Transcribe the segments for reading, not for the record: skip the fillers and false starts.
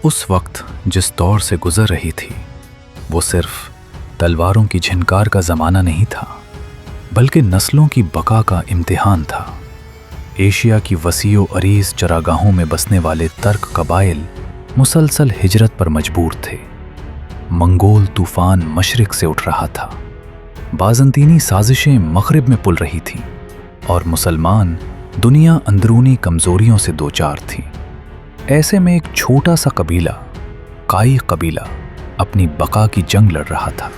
उस वक्त जिस दौर से गुजर रही थी वो सिर्फ तलवारों की झिनकार का ज़माना नहीं था, बल्कि नस्लों की बका का इम्तिहान था। एशिया की वसीओ अरीज़ चरागाहों में बसने वाले तर्क कबाइल मुसलसल हिजरत पर मजबूर थे। मंगोल तूफान मशरिक से उठ रहा था, बाज़ंतीनी साजिशें मग़रिब में पुल रही थीं और मुसलमान दुनिया अंदरूनी कमज़ोरियों से दो चार थी। ऐसे में एक छोटा सा कबीला, काई कबीला, अपनी बका की जंग लड़ रहा था।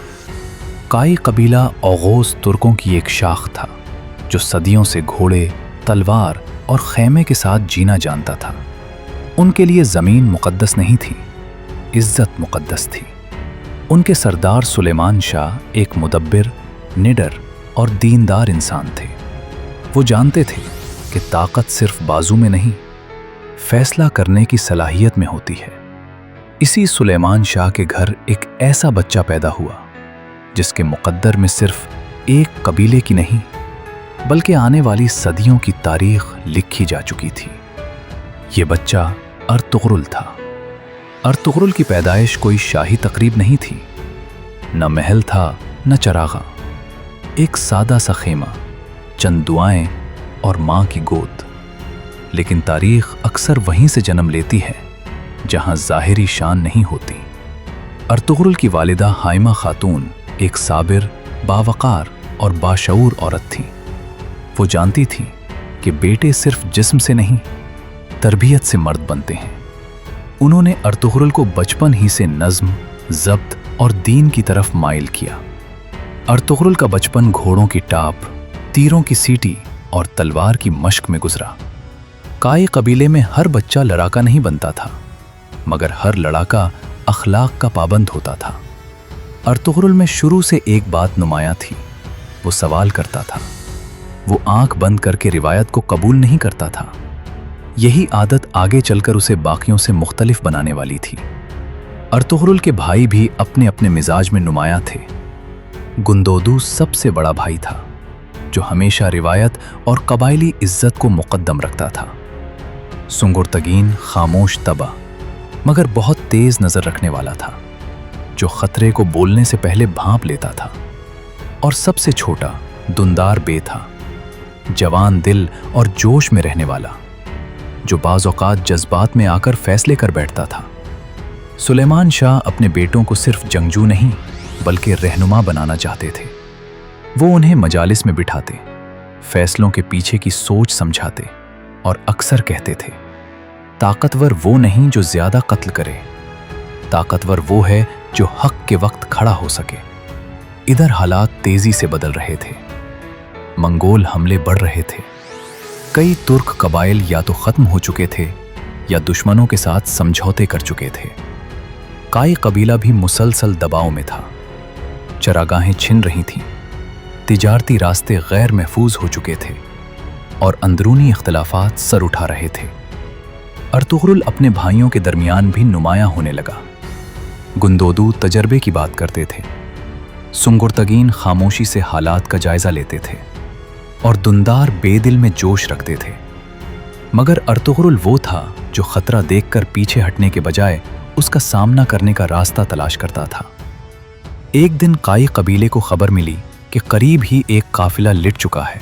काई कबीला ओगोस तुर्कों की एक शाख था जो सदियों से घोड़े, तलवार और खैमे के साथ जीना जानता था। उनके लिए ज़मीन मुक़द्दस नहीं थी, इज़्ज़त मुक़द्दस थी। उनके सरदार सुलेमान शाह एक मुदब्बिर, निडर और दीनदार इंसान थे। वो जानते थे कि ताकत सिर्फ बाजू में नहीं, फैसला करने की सलाहियत में होती है। इसी सुलेमान शाह के घर एक ऐसा बच्चा पैदा हुआ जिसके मुक़द्दर में सिर्फ एक कबीले की नहीं बल्कि आने वाली सदियों की तारीख लिखी जा चुकी थी। ये बच्चा अर्तुग़रुल था। अर्तुग़रुल की पैदाइश कोई शाही तकरीब नहीं थी, न महल था न चरागा, एक सादा सा खेमा, चंद दुआएं और माँ की गोद। लेकिन तारीख अक्सर वहीं से जन्म लेती है जहां ज़ाहिरी शान नहीं होती। अर्तुग़रुल की वालिदा हाइमा खातून एक साबिर, बावकार और बाशऊर औरत थी। वो जानती थी कि बेटे सिर्फ जिस्म से नहीं, तरबियत से मर्द बनते हैं। उन्होंने अर्तुग़रुल को बचपन ही से नज़्म, ज़ब्त और दीन की तरफ माइल किया। अर्तुग़रुल का बचपन घोड़ों की टाप, तीरों की सीटी और तलवार की मश्क में गुजरा। काई कबीले में हर बच्चा लड़ाका नहीं बनता था, मगर हर लड़ाका अखलाक का पाबंद होता था। अर्तुग़रुल में शुरू से एक बात नुमायां थी, वो सवाल करता था। वो आंख बंद करके रिवायत को कबूल नहीं करता था। यही आदत आगे चलकर उसे बाकियों से मुख्तलिफ बनाने वाली थी। अर्तुग़रुल के भाई भी अपने अपने मिजाज में नुमायां थे। गुंदोदू सबसे बड़ा भाई था जो हमेशा रिवायत और कबायली इज्जत को मुक़द्दम रखता था। सुंगुरतगीन खामोश तबा मगर बहुत तेज नज़र रखने वाला था, जो खतरे को बोलने से पहले भांप लेता था। और सबसे छोटा दुंदार बे था, जवान दिल और जोश में रहने वाला, जो बाज़ औक़ात जज्बात में आकर फैसले कर बैठता था। सुलेमान शाह अपने बेटों को सिर्फ जंगजू नहीं बल्कि रहनुमा बनाना चाहते थे। वो उन्हें मजालिस में बिठाते, फैसलों के पीछे की सोच समझाते और अक्सर कहते थे, ताकतवर वो नहीं जो ज्यादा कत्ल करे, ताकतवर वो है जो हक के वक्त खड़ा हो सके। इधर हालात तेजी से बदल रहे थे। मंगोल हमले बढ़ रहे थे। कई तुर्क कबाइल या तो खत्म हो चुके थे या दुश्मनों के साथ समझौते कर चुके थे। काई कबीला भी मुसलसल दबाव में था। चरागाहें छिन रही थीं, तिजारती रास्ते गैर महफूज हो चुके थे और अंदरूनी इख्तिलाफात सर उठा रहे थे। अर्तुग़रुल अपने भाइयों के दरमियान भी नुमायां होने लगा। गुंदोदू तजर्बे की बात करते थे, सुंगुरतगीन खामोशी से हालात का जायजा लेते थे और दुंदार बेदिल में जोश रखते थे। मगर अर्तुग़रुल वो था जो खतरा देखकर पीछे हटने के बजाय उसका सामना करने का रास्ता तलाश करता था। एक दिन काई कबीले को खबर मिली कि करीब ही एक काफिला लिट चुका है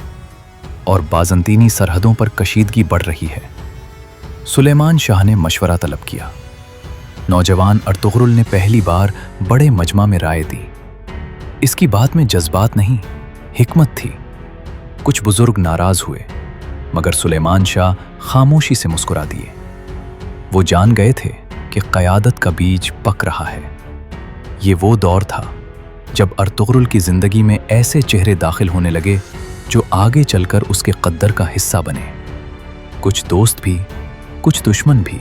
और बाज़ंतीनी सरहदों पर कशीदगी बढ़ रही है। सुलेमान शाह ने मशवरा तलब किया। नौजवान अर्तुग़रुल ने पहली बार बड़े मजमा में राय दी। इसकी बात में जज्बात नहीं, हिकमत थी। कुछ बुजुर्ग नाराज हुए, मगर सुलेमान शाह खामोशी से मुस्कुरा दिए। वो जान गए थे कि क़यादत का बीज पक रहा है। ये वो दौर था जब अर्तुग़रुल की जिंदगी में ऐसे चेहरे दाखिल होने लगे जो आगे चलकर उसके कद्दर का हिस्सा बने। कुछ दोस्त भी, कुछ दुश्मन भी।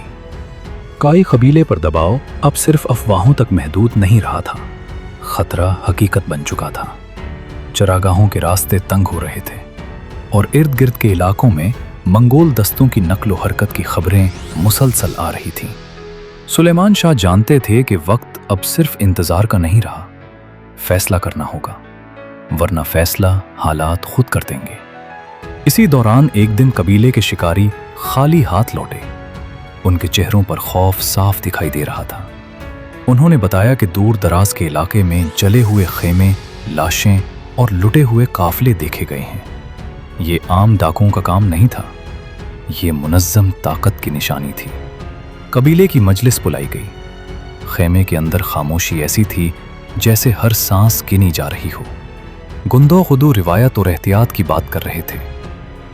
काई कबीले पर दबाव अब सिर्फ अफवाहों तक महदूद नहीं रहा था, खतरा हकीकत बन चुका था। चरागाहों के रास्ते तंग हो रहे थे और इर्द गिर्द के इलाकों में मंगोल दस्तों की नक्लो हरकत की खबरें मुसलसल आ रही थीं। सुलेमान शाह जानते थे कि वक्त अब सिर्फ इंतजार का नहीं रहा, फैसला करना होगा, वरना फैसला हालात खुद कर देंगे। इसी दौरान एक दिन कबीले के शिकारी खाली हाथ लौटे। उनके चेहरों पर खौफ साफ दिखाई दे रहा था। उन्होंने बताया कि दूर दराज के इलाके में जले हुए खेमे, लाशें और लुटे हुए काफिले देखे गए हैं। ये आम डाकुओं का काम नहीं था, ये मुनज़्ज़म ताकत की निशानी थी। कबीले की मजलिस बुलाई गई। खेमे के अंदर खामोशी ऐसी थी जैसे हर सांस गिनी जा रही हो। गुंदो खुदू रिवायत और एहतियात की बात कर रहे थे।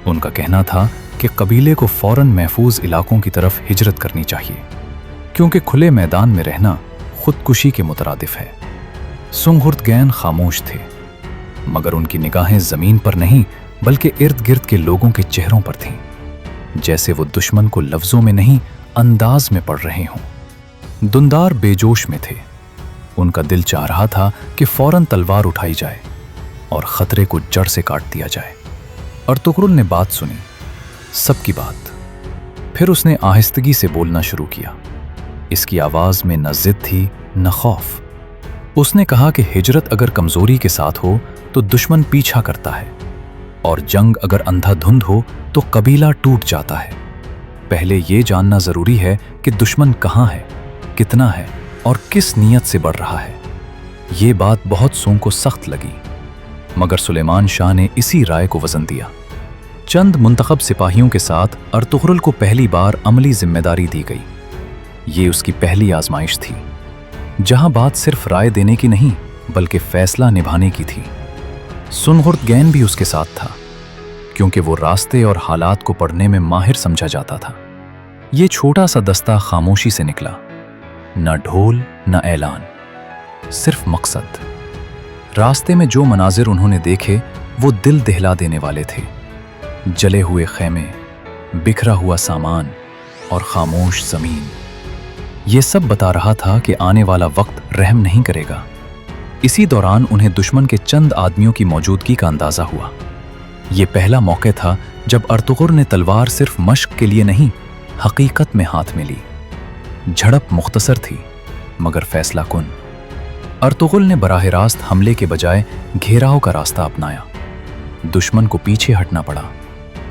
उनका कहना था कि कबीले को फौरन महफूज इलाकों की तरफ हिजरत करनी चाहिए, क्योंकि खुले मैदान में रहना खुदकुशी के मुतरादिफ है। सुंगहुर्तगैन खामोश थे, मगर उनकी निगाहें जमीन पर नहीं बल्कि इर्द गिर्द के लोगों के चेहरों पर थीं, जैसे वो दुश्मन को लफ्जों में नहीं अंदाज में पढ़ रहे हों। दुंदार बेजोश में थे। उनका दिल चाह रहा था कि फौरन तलवार उठाई जाए और खतरे को जड़ से काट दिया जाए। अर्तुगरुल ने बात सुनी, सबकी बात। फिर उसने आहिस्तगी से बोलना शुरू किया। इसकी आवाज में न जिद थी न खौफ। उसने कहा कि हिजरत अगर कमजोरी के साथ हो तो दुश्मन पीछा करता है, और जंग अगर अंधाधुंध हो तो कबीला टूट जाता है। पहले ये जानना जरूरी है कि दुश्मन कहाँ है, कितना है और किस नीयत से बढ़ रहा है। ये बात बहुत सों को सख्त लगी, मगर सुलेमान शाह ने इसी राय को वजन दिया। चंद मुंतखब सिपाहियों के साथ अर्तुगरुल को पहली बार अमली जिम्मेदारी दी गई। ये उसकी पहली आजमाइश थी, जहां बात सिर्फ राय देने की नहीं बल्कि फैसला निभाने की थी। सुंगहुर्तगैन भी उसके साथ था, क्योंकि वो रास्ते और हालात को पढ़ने में माहिर समझा जाता था। ये छोटा सा दस्ता खामोशी से निकला, न ढोल न ऐलान, सिर्फ मकसद। रास्ते में जो मनाजिर उन्होंने देखे वो दिल दहला देने वाले थे। जले हुए खेमे, बिखरा हुआ सामान और खामोश जमीन। ये सब बता रहा था कि आने वाला वक्त रहम नहीं करेगा। इसी दौरान उन्हें दुश्मन के चंद आदमियों की मौजूदगी का अंदाजा हुआ। ये पहला मौका था जब अर्तुगरुल ने तलवार सिर्फ मश्क के लिए नहीं, हकीकत में हाथ में ली। झड़प मुख्तसर थी मगर फैसला कुन। अर्तुगरुल ने बराह रास्त हमले के बजाय घेराव का रास्ता अपनाया। दुश्मन को पीछे हटना पड़ा,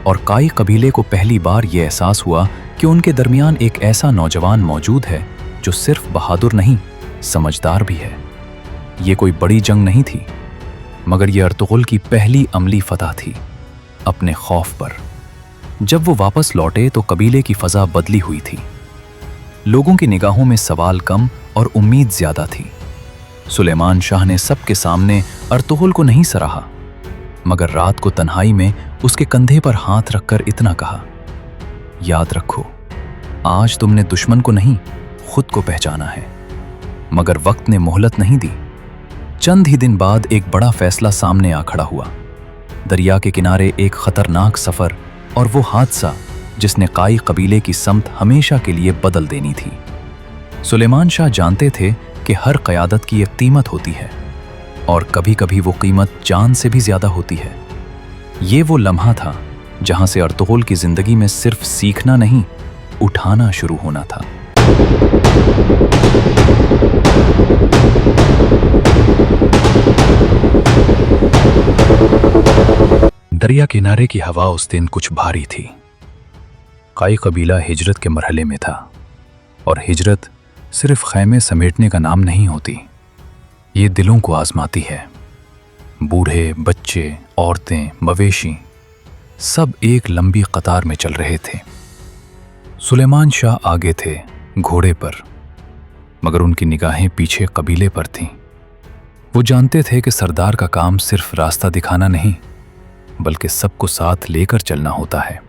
और काई कबीले को पहली बार यह एहसास हुआ कि उनके दरमियान एक ऐसा नौजवान मौजूद है जो सिर्फ बहादुर नहीं, समझदार भी है। ये कोई बड़ी जंग नहीं थी, मगर यह अर्तुगरुल की पहली अमली फतह थी अपने खौफ पर। जब वो वापस लौटे तो कबीले की फजा बदली हुई थी। लोगों की निगाहों में सवाल कम और उम्मीद ज्यादा थी। सुलेमान शाह ने सबके सामने अर्तुगरुल को नहीं सराहा, मगर रात को तन्हाई में उसके कंधे पर हाथ रखकर इतना कहा, याद रखो, आज तुमने दुश्मन को नहीं खुद को पहचाना है। मगर वक्त ने मोहलत नहीं दी। चंद ही दिन बाद एक बड़ा फैसला सामने आ खड़ा हुआ। दरिया के किनारे एक खतरनाक सफर, और वो हादसा जिसने काई कबीले की समत हमेशा के लिए बदल देनी थी। सुलेमान शाह जानते थे कि हर क़यादत की एक कीमत होती है, और कभी कभी वो कीमत जान से भी ज्यादा होती है। ये वो लम्हा था जहां से अर्तुगरुल की जिंदगी में सिर्फ सीखना नहीं, उठाना शुरू होना था। दरिया किनारे की हवा उस दिन कुछ भारी थी। काई कबीला हिजरत के मरहले में था, और हिजरत सिर्फ खैमे समेटने का नाम नहीं होती, ये दिलों को आजमाती है। बूढ़े, बच्चे, औरतें, मवेशी सब एक लंबी कतार में चल रहे थे। सुलेमान शाह आगे थे घोड़े पर, मगर उनकी निगाहें पीछे कबीले पर थीं। वो जानते थे कि सरदार का काम सिर्फ रास्ता दिखाना नहीं बल्कि सबको साथ लेकर चलना होता है।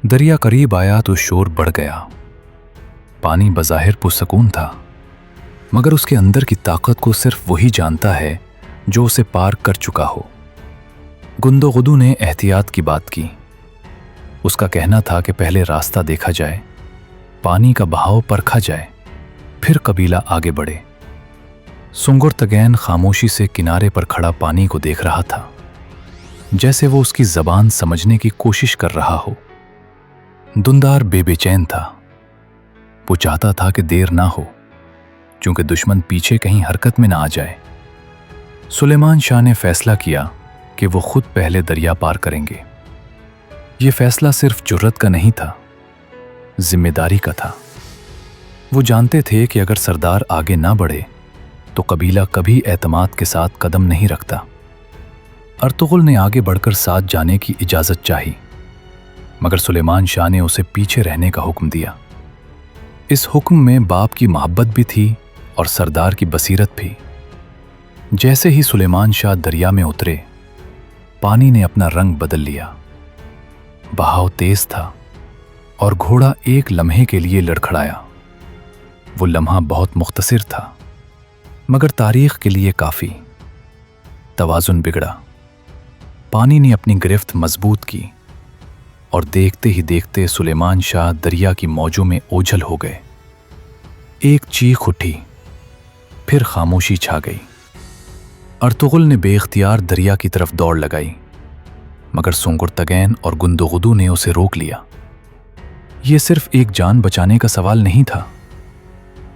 दरिया करीब आया तो शोर बढ़ गया। पानी बज़ाहिर पुरसकून था, मगर उसके अंदर की ताकत को सिर्फ वही जानता है जो उसे पार कर चुका हो। गुंदो गुदू ने एहतियात की बात की। उसका कहना था कि पहले रास्ता देखा जाए, पानी का बहाव परखा जाए, फिर कबीला आगे बढ़े। सुंगहुर्तगैन खामोशी से किनारे पर खड़ा पानी को देख रहा था, जैसे वो उसकी जबान समझने की कोशिश कर रहा हो। दुंदार बेचैन था। वो चाहता था कि देर ना हो, क्योंकि दुश्मन पीछे कहीं हरकत में ना आ जाए। सुलेमान शाह ने फैसला किया कि वो खुद पहले दरिया पार करेंगे। ये फैसला सिर्फ जुर्रत का नहीं था, जिम्मेदारी का था। वो जानते थे कि अगर सरदार आगे ना बढ़े तो कबीला कभी एतमाद के साथ कदम नहीं रखता। अर्तुगरुल ने आगे बढ़कर साथ जाने की इजाज़त चाही, मगर सुलेमान शाह ने उसे पीछे रहने का हुक्म दिया। इस हुक्म में बाप की मोहब्बत भी थी और सरदार की बसीरत भी। जैसे ही सुलेमान शाह दरिया में उतरे, पानी ने अपना रंग बदल लिया। बहाव तेज था और घोड़ा एक लम्हे के लिए लड़खड़ाया। वो लम्हा बहुत मुख्तसिर था, मगर तारीख के लिए काफ़ी। तवाज़ुन बिगड़ा। पानी ने अपनी गिरफ्त मजबूत की और देखते ही देखते सुलेमान शाह दरिया की मौजों में ओझल हो गए। एक चीख उठी, फिर खामोशी छा गई। अर्तुगरुल ने बेइख्तियार दरिया की तरफ दौड़ लगाई, मगर सुंगुरतगैन और गुंदुगुदू ने उसे रोक लिया। ये सिर्फ एक जान बचाने का सवाल नहीं था,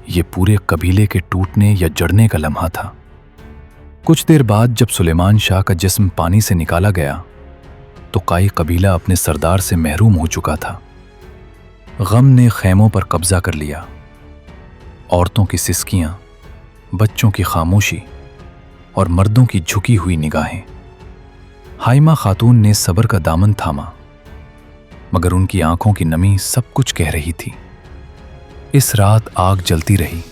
ये पूरे कबीले के टूटने या जड़ने का लम्हा था। कुछ देर बाद जब सुलेमान शाह का जिस्म पानी से निकाला गया तो काई कबीला अपने सरदार से महरूम हो चुका था। गम ने खैमों पर कब्जा कर लिया। औरतों की सिसकियां, बच्चों की खामोशी और मर्दों की झुकी हुई निगाहें। हाइमा खातून ने सब्र का दामन थामा, मगर उनकी आंखों की नमी सब कुछ कह रही थी। इस रात आग जलती रही,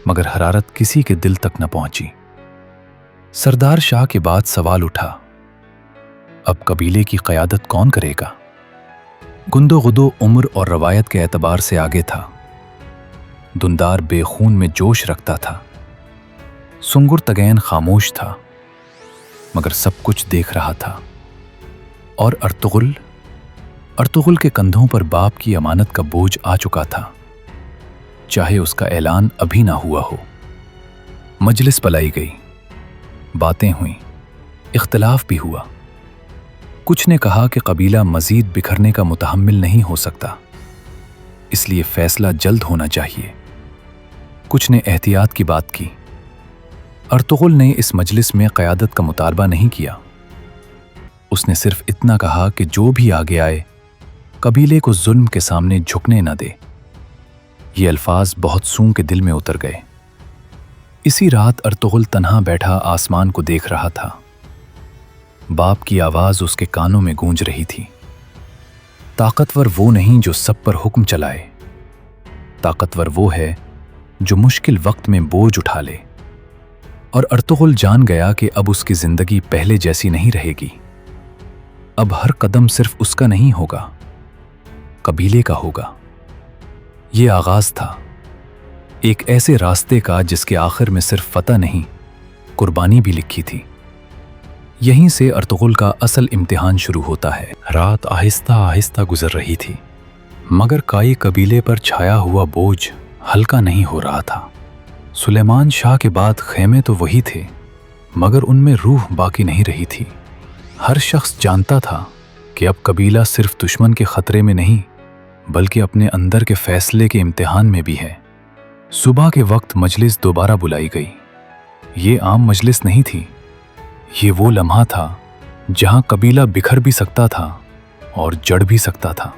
मगर हरारत किसी के दिल तक न पहुंची। सरदार शाह के बाद सवाल उठा, अब कबीले की क़यादत कौन करेगा? गुंदो-गुदो उम्र और रवायत के एतबार से आगे था। दुंदार बेखून में जोश रखता था। सुंगुरतगैन खामोश था, मगर सब कुछ देख रहा था। और अर्तुगरुल के कंधों पर बाप की अमानत का बोझ आ चुका था, चाहे उसका ऐलान अभी ना हुआ हो। मजलिस पलाई गई, बातें हुई, इख्तिलाफ भी हुआ। कुछ ने कहा कि कबीला मजीद बिखरने का मुतहम्मिल नहीं हो सकता, इसलिए फैसला जल्द होना चाहिए। कुछ ने एहतियात की बात की। अर्तुगरुल ने इस मजलिस में क़यादत का मुतालबा नहीं किया। उसने सिर्फ इतना कहा कि जो भी आगे आए, कबीले को जुल्म के सामने झुकने न दे। ये अल्फाज बहुत सूं के दिल में उतर गए। इसी रात अर्तुगरुल तन्हा बैठा आसमान को देख रहा था। बाप की आवाज उसके कानों में गूंज रही थी। ताकतवर वो नहीं जो सब पर हुक्म चलाए, ताकतवर वो है जो मुश्किल वक्त में बोझ उठा ले। और अर्तुगरुल जान गया कि अब उसकी जिंदगी पहले जैसी नहीं रहेगी। अब हर कदम सिर्फ उसका नहीं होगा, कबीले का होगा। ये आगाज था एक ऐसे रास्ते का जिसके आखिर में सिर्फ फतह नहीं, कुर्बानी भी लिखी थी। यहीं से अर्तुगरुल का असल इम्तिहान शुरू होता है। रात आहिस्ता आहिस्ता गुजर रही थी, मगर काई कबीले पर छाया हुआ बोझ हल्का नहीं हो रहा था। सुलेमान शाह के बाद खेमे तो वही थे, मगर उनमें रूह बाकी नहीं रही थी। हर शख्स जानता था कि अब कबीला सिर्फ दुश्मन के खतरे में नहीं, बल्कि अपने अंदर के फैसले के इम्तिहान में भी है। सुबह के वक्त मजलिस दोबारा बुलाई गई। ये आम मजलिस नहीं थी, ये वो लम्हा था जहां कबीला बिखर भी सकता था और जड़ भी सकता था।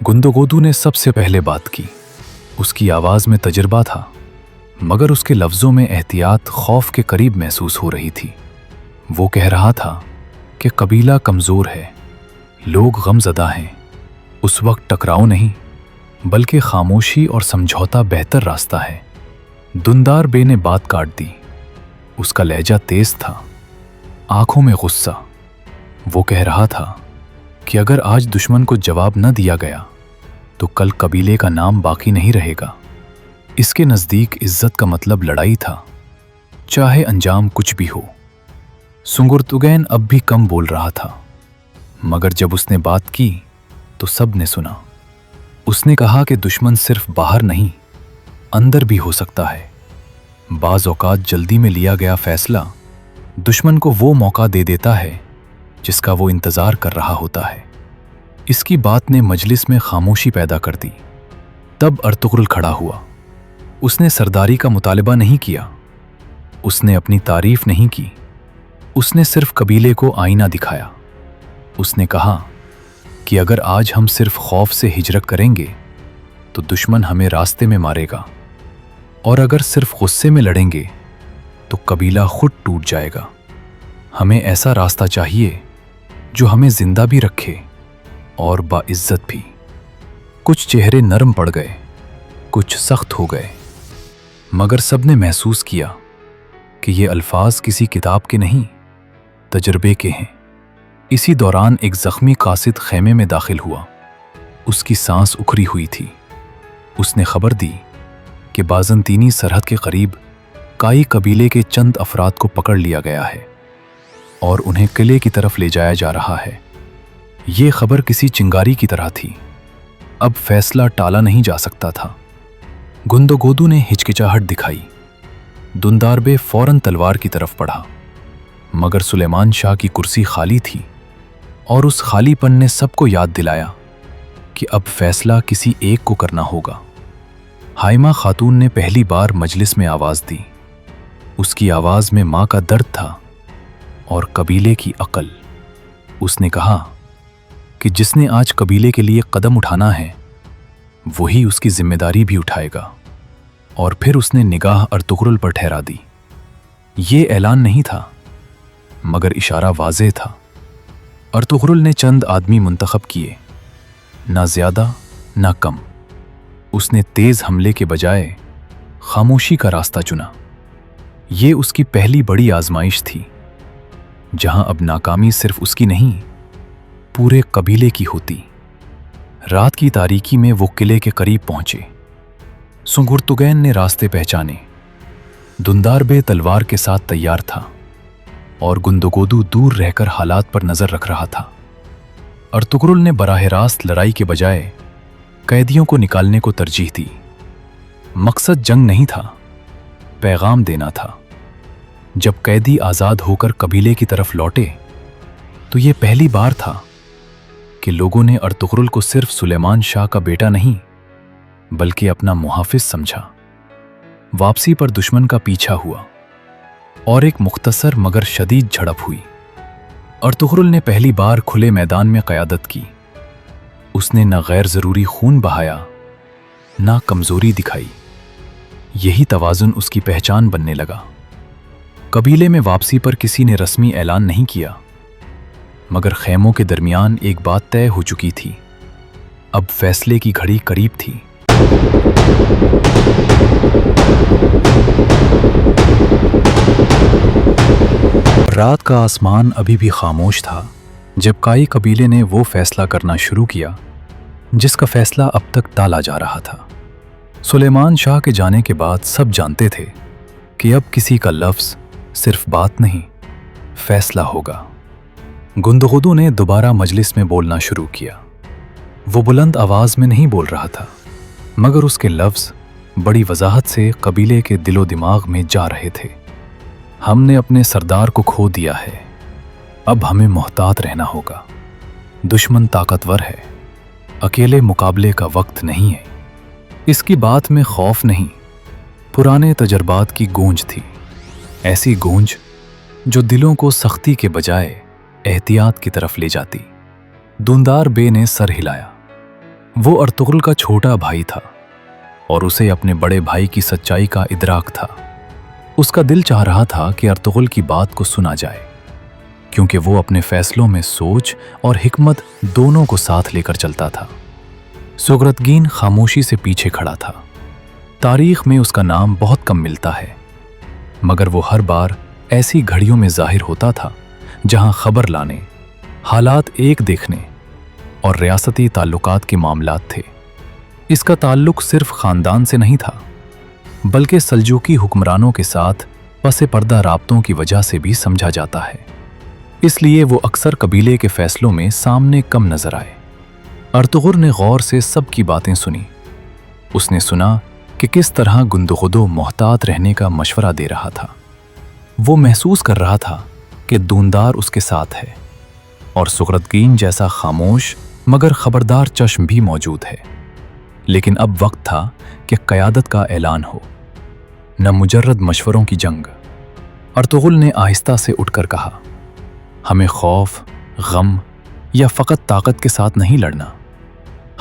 गुंदोगोदू ने सबसे पहले बात की। उसकी आवाज में तजुर्बा था, मगर उसके लफ्जों में एहतियात खौफ के करीब महसूस हो रही थी। वो कह रहा था कि कबीला कमजोर है, लोग गमज़दा हैं। उस वक्त टकराव नहीं, बल्कि खामोशी और समझौता बेहतर रास्ता है। दुंदार बे ने बात काट दी। उसका लहजा तेज था, आंखों में गुस्सा। वो कह रहा था कि अगर आज दुश्मन को जवाब न दिया गया तो कल कबीले का नाम बाकी नहीं रहेगा। इसके नज़दीक इज्जत का मतलब लड़ाई था, चाहे अंजाम कुछ भी हो। सुंगुरतुगैन अब भी कम बोल रहा था, मगर जब उसने बात की तो सब ने सुना। उसने कहा कि दुश्मन सिर्फ बाहर नहीं, अंदर भी हो सकता है। बाज़ औक़ात जल्दी में लिया गया फैसला दुश्मन को वो मौका दे देता है जिसका वो इंतज़ार कर रहा होता है। इसकी बात ने मजलिस में खामोशी पैदा कर दी। तब अर्तुगरुल खड़ा हुआ। उसने सरदारी का मुतालबा नहीं किया, उसने अपनी तारीफ नहीं की, उसने सिर्फ कबीले को आईना दिखाया। उसने कहा, کہ اگر آج ہم صرف خوف سے ہجرت کریں گے تو دشمن ہمیں راستے میں مارے گا، اور اگر صرف غصے میں لڑیں گے تو قبیلہ خود ٹوٹ جائے گا۔ ہمیں ایسا راستہ چاہیے جو ہمیں زندہ بھی رکھے اور باعزت بھی۔ کچھ چہرے نرم پڑ گئے، کچھ سخت ہو گئے، مگر سب نے محسوس کیا کہ یہ الفاظ کسی کتاب کے نہیں، تجربے کے ہیں۔ اسی دوران ایک زخمی قاصد خیمے میں داخل ہوا۔ اس کی سانس اکھری ہوئی تھی۔ اس نے خبر دی کہ بازنطینی سرحد کے قریب کائی قبیلے کے چند افراد کو پکڑ لیا گیا ہے اور انہیں قلعے کی طرف لے جایا جا رہا ہے۔ یہ خبر کسی چنگاری کی طرح تھی۔ اب فیصلہ ٹالا نہیں جا سکتا تھا۔ گندگودو نے ہچکچاہٹ دکھائی۔ دندار بے فوراً تلوار کی طرف بڑھا، مگر سلیمان شاہ کی کرسی خالی تھی، اور اس خالی پن نے سب کو یاد دلایا کہ اب فیصلہ کسی ایک کو کرنا ہوگا۔ حائمہ خاتون نے پہلی بار مجلس میں آواز دی۔ اس کی آواز میں ماں کا درد تھا اور قبیلے کی عقل۔ اس نے کہا کہ جس نے آج قبیلے کے لیے قدم اٹھانا ہے وہی اس کی ذمہ داری بھی اٹھائے گا۔ اور پھر اس نے نگاہ ارطغرل پر ٹھہرا دی۔ یہ اعلان نہیں تھا، مگر اشارہ واضح تھا۔ ارطغرل نے چند آدمی منتخب کیے، نہ زیادہ نہ کم۔ اس نے تیز حملے کے بجائے خاموشی کا راستہ چنا۔ یہ اس کی پہلی بڑی آزمائش تھی، جہاں اب ناکامی صرف اس کی نہیں، پورے قبیلے کی ہوتی۔ رات کی تاریکی میں وہ قلعے کے قریب پہنچے۔ سنگرتگین نے راستے پہچانے۔ دندار بے تلوار کے ساتھ تیار تھا اور گندگودو دور رہ کر حالات پر نظر رکھ رہا تھا۔ ارطغرل نے براہ راست لڑائی کے بجائے قیدیوں کو نکالنے کو ترجیح دی۔ مقصد جنگ نہیں تھا، پیغام دینا تھا۔ جب قیدی آزاد ہو کر قبیلے کی طرف لوٹے تو یہ پہلی بار تھا کہ لوگوں نے ارطغرل کو صرف سلیمان شاہ کا بیٹا نہیں بلکہ اپنا محافظ سمجھا۔ واپسی پر دشمن کا پیچھا ہوا اور ایک مختصر مگر شدید جھڑپ ہوئی۔ ارطغرل نے پہلی بار کھلے میدان میں قیادت کی۔ اس نے نہ غیر ضروری خون بہایا، نہ کمزوری دکھائی۔ یہی توازن اس کی پہچان بننے لگا۔ قبیلے میں واپسی پر کسی نے رسمی اعلان نہیں کیا، مگر خیموں کے درمیان ایک بات طے ہو چکی تھی۔ اب فیصلے کی گھڑی قریب تھی۔ رات کا آسمان ابھی بھی خاموش تھا جب کائی قبیلے نے وہ فیصلہ کرنا شروع کیا جس کا فیصلہ اب تک ٹالا جا رہا تھا۔ سلیمان شاہ کے جانے کے بعد سب جانتے تھے کہ اب کسی کا لفظ صرف بات نہیں، فیصلہ ہوگا۔ گندگودو نے دوبارہ مجلس میں بولنا شروع کیا۔ وہ بلند آواز میں نہیں بول رہا تھا، مگر اس کے لفظ بڑی وضاحت سے قبیلے کے دل و دماغ میں جا رہے تھے۔ ہم نے اپنے سردار کو کھو دیا ہے، اب ہمیں محتاط رہنا ہوگا۔ دشمن طاقتور ہے، اکیلے مقابلے کا وقت نہیں ہے۔ اس کی بات میں خوف نہیں، پرانے تجربات کی گونج تھی، ایسی گونج جو دلوں کو سختی کے بجائے احتیاط کی طرف لے جاتی۔ دندار بے نے سر ہلایا۔ وہ ارطغرل کا چھوٹا بھائی تھا اور اسے اپنے بڑے بھائی کی سچائی کا ادراک تھا۔ اس کا دل چاہ رہا تھا کہ ارطغرل کی بات کو سنا جائے، کیونکہ وہ اپنے فیصلوں میں سوچ اور حکمت دونوں کو ساتھ لے کر چلتا تھا۔ سگرتگین خاموشی سے پیچھے کھڑا تھا۔ تاریخ میں اس کا نام بہت کم ملتا ہے، مگر وہ ہر بار ایسی گھڑیوں میں ظاہر ہوتا تھا جہاں خبر لانے، حالات ایک دیکھنے اور ریاستی تعلقات کے معاملات تھے۔ اس کا تعلق صرف خاندان سے نہیں تھا، بلکہ سلجوقی حکمرانوں کے ساتھ پس پردہ رابطوں کی وجہ سے بھی سمجھا جاتا ہے۔ اس لیے وہ اکثر قبیلے کے فیصلوں میں سامنے کم نظر آئے۔ ارطغرل نے غور سے سب کی باتیں سنی۔ اس نے سنا کہ کس طرح گندگودو محتاط رہنے کا مشورہ دے رہا تھا۔ وہ محسوس کر رہا تھا کہ دوندار اس کے ساتھ ہے اور سگرتگین جیسا خاموش مگر خبردار چشم بھی موجود ہے۔ لیکن اب وقت تھا کہ قیادت کا اعلان ہو، نہ مجرد مشوروں کی جنگ۔ ارطغرل نے آہستہ سے اٹھ کر کہا، ہمیں خوف، غم या फ़कत ताकत के साथ नहीं लड़ना।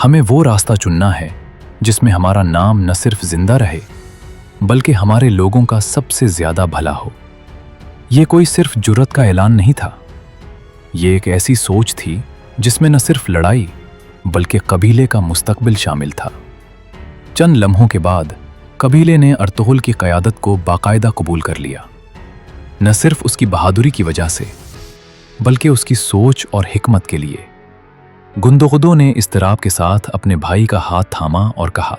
हमें वो रास्ता चुनना है जिसमें हमारा नाम न सिर्फ जिंदा रहे बल्कि हमारे लोगों का सबसे ज़्यादा भला हो। ये कोई सिर्फ जुर्रत का ऐलान नहीं था, ये एक ऐसी सोच थी जिसमें न सिर्फ लड़ाई बल्कि कबीले का मुस्तकबिल शामिल था। चंद लम्हों के बाद कबीले ने अर्तुगरुल की क़यादत को बाकायदा कबूल कर लिया, न सिर्फ उसकी बहादुरी की वजह से बल्कि उसकी सोच और हिकमत के लिए। गुंदुगुदो ने इस्तराब के साथ अपने भाई का हाथ थामा और कहा,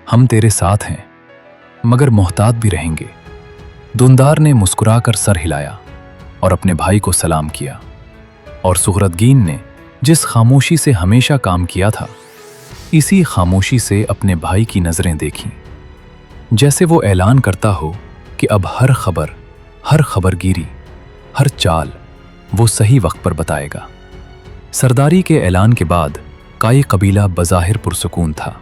हम तेरे साथ हैं मगर मोहतात भी रहेंगे। दुंदार ने मुस्कुराकर सर हिलाया और अपने भाई को सलाम किया, और सुहरतगीन ने जिस खामोशी से हमेशा काम किया था, इसी खामोशी से अपने भाई की नज़रें देखीं, जैसे वो ऐलान करता हो कि अब हर खबर, हर खबरगिरी, हर चाल वो सही वक्त पर बताएगा। सरदारी के ऐलान के बाद काई कबीला बज़ाहिर पुरसुकून था,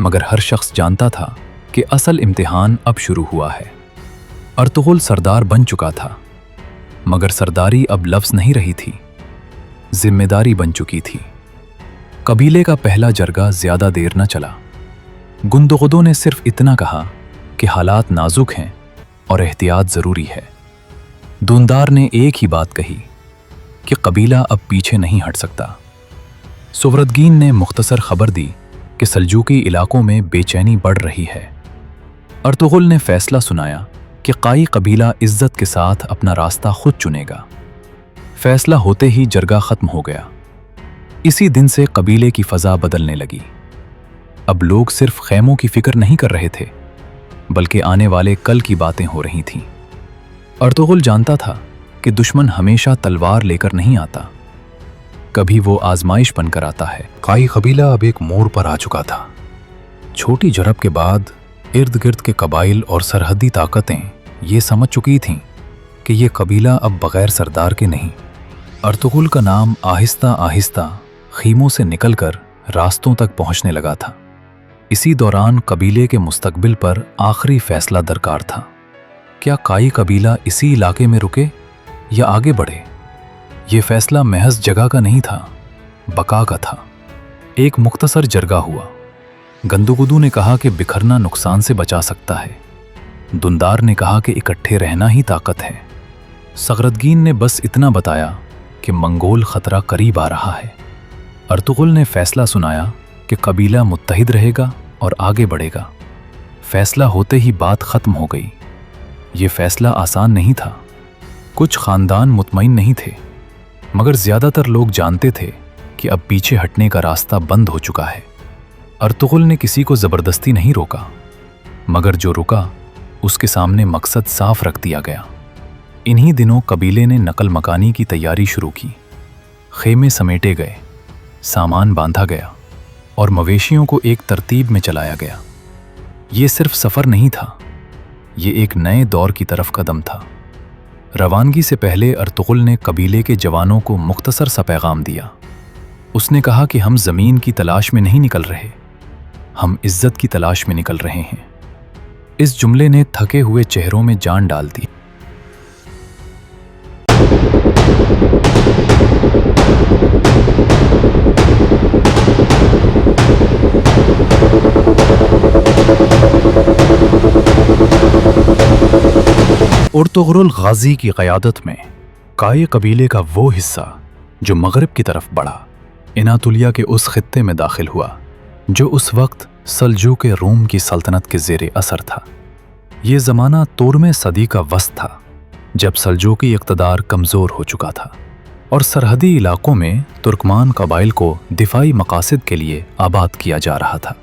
मगर हर शख्स जानता था कि असल इम्तिहान अब शुरू हुआ है। अर्तुगरुल सरदार बन चुका था, मगर सरदारी अब लफ्ज़ नहीं रही थी, जिम्मेदारी बन चुकी थी। कबीले का पहला जरगा ज़्यादा देर न चला। गुंदुगुदो ने सिर्फ इतना कहा कि हालात नाजुक हैं और एहतियात ज़रूरी है। दुंदार ने एक ही बात कही कि कबीला अब पीछे नहीं हट सकता। सुहरतगीन ने मुख्तसर खबर दी कि सल्जूकी इलाकों में बेचैनी बढ़ रही है। अर्तुगरुल ने फैसला सुनाया कि काई कबीला इज्जत के साथ अपना रास्ता खुद चुनेगा। फैसला होते ही जरगा ख़त्म हो गया। इसी दिन से कबीले की फ़ज़ा बदलने लगी। अब लोग सिर्फ खैमों की फ़िक्र नहीं कर रहे थे बल्कि आने वाले कल की बातें हो रही थीं। अर्तुगरुल जानता था कि दुश्मन हमेशा तलवार लेकर नहीं आता, कभी वो आजमाइश बनकर आता है। काई कबीला अब एक मोड़ पर आ चुका था। छोटी झड़प के बाद इर्द गिर्द के कबाइल और सरहदी ताकतें ये समझ चुकी थीं कि ये कबीला अब बग़ैर सरदार के नहीं। अर्तुगरुल का नाम आहिस्ता आहिस्ता खीमों से निकलकर रास्तों तक पहुंचने लगा था। इसी दौरान कबीले के मुस्तकबिल पर आखिरी फैसला दरकार था। क्या काई कबीला इसी इलाके में रुके या आगे बढ़े? ये फैसला महज जगह का नहीं था, बका का था। एक मुख्तसर जरगा हुआ। गुंदुगुदो ने कहा कि बिखरना नुकसान से बचा सकता है। दुंदार ने कहा कि इकट्ठे रहना ही ताकत है। सुहरतगीन ने बस इतना बताया कि मंगोल खतरा करीब आ रहा है। अर्तुगरुल ने फैसला सुनाया कि कबीला मुत्तहिद रहेगा और आगे बढ़ेगा। फैसला होते ही बात खत्म हो गई। ये फैसला आसान नहीं था। कुछ खानदान मुतमईन नहीं थे, मगर ज्यादातर लोग जानते थे कि अब पीछे हटने का रास्ता बंद हो चुका है। अर्तुगरुल ने किसी को जबरदस्ती नहीं रोका, मगर जो रुका उसके सामने मकसद साफ रख दिया गया। इन्हीं दिनों कबीले ने नकल मकानी की तैयारी शुरू की। खेमे समेटे गए, सामान बांधा गया और मवेशियों को एक तरतीब में चलाया गया। ये सिर्फ सफ़र नहीं था, ये एक नए दौर की तरफ कदम था। रवानगी से पहले अर्तुगरुल ने कबीले के जवानों को मुख्तसर सा पैगाम दिया। उसने कहा कि हम ज़मीन की तलाश में नहीं निकल रहे, हम इज्जत की तलाश में निकल रहे हैं। इस जुमले ने थके हुए चेहरों में जान डाल दी। अर्तुगरुल गाजी की क़यादत में काई कबीले का वो हिस्सा जो मगरिब की तरफ बढ़ा, इनातुलिया के उस खित्ते में दाखिल हुआ जो उस वक्त सल्जूक रूम की सल्तनत के ज़ेरे असर था। ये ज़माना 13वीं सदी का वस्त था, जब सल्जूकी इक़्तिदार कमज़ोर हो चुका था और सरहदी इलाकों में तुर्कमान कबाइल को दिफाई मकासद के लिए आबाद किया जा रहा था।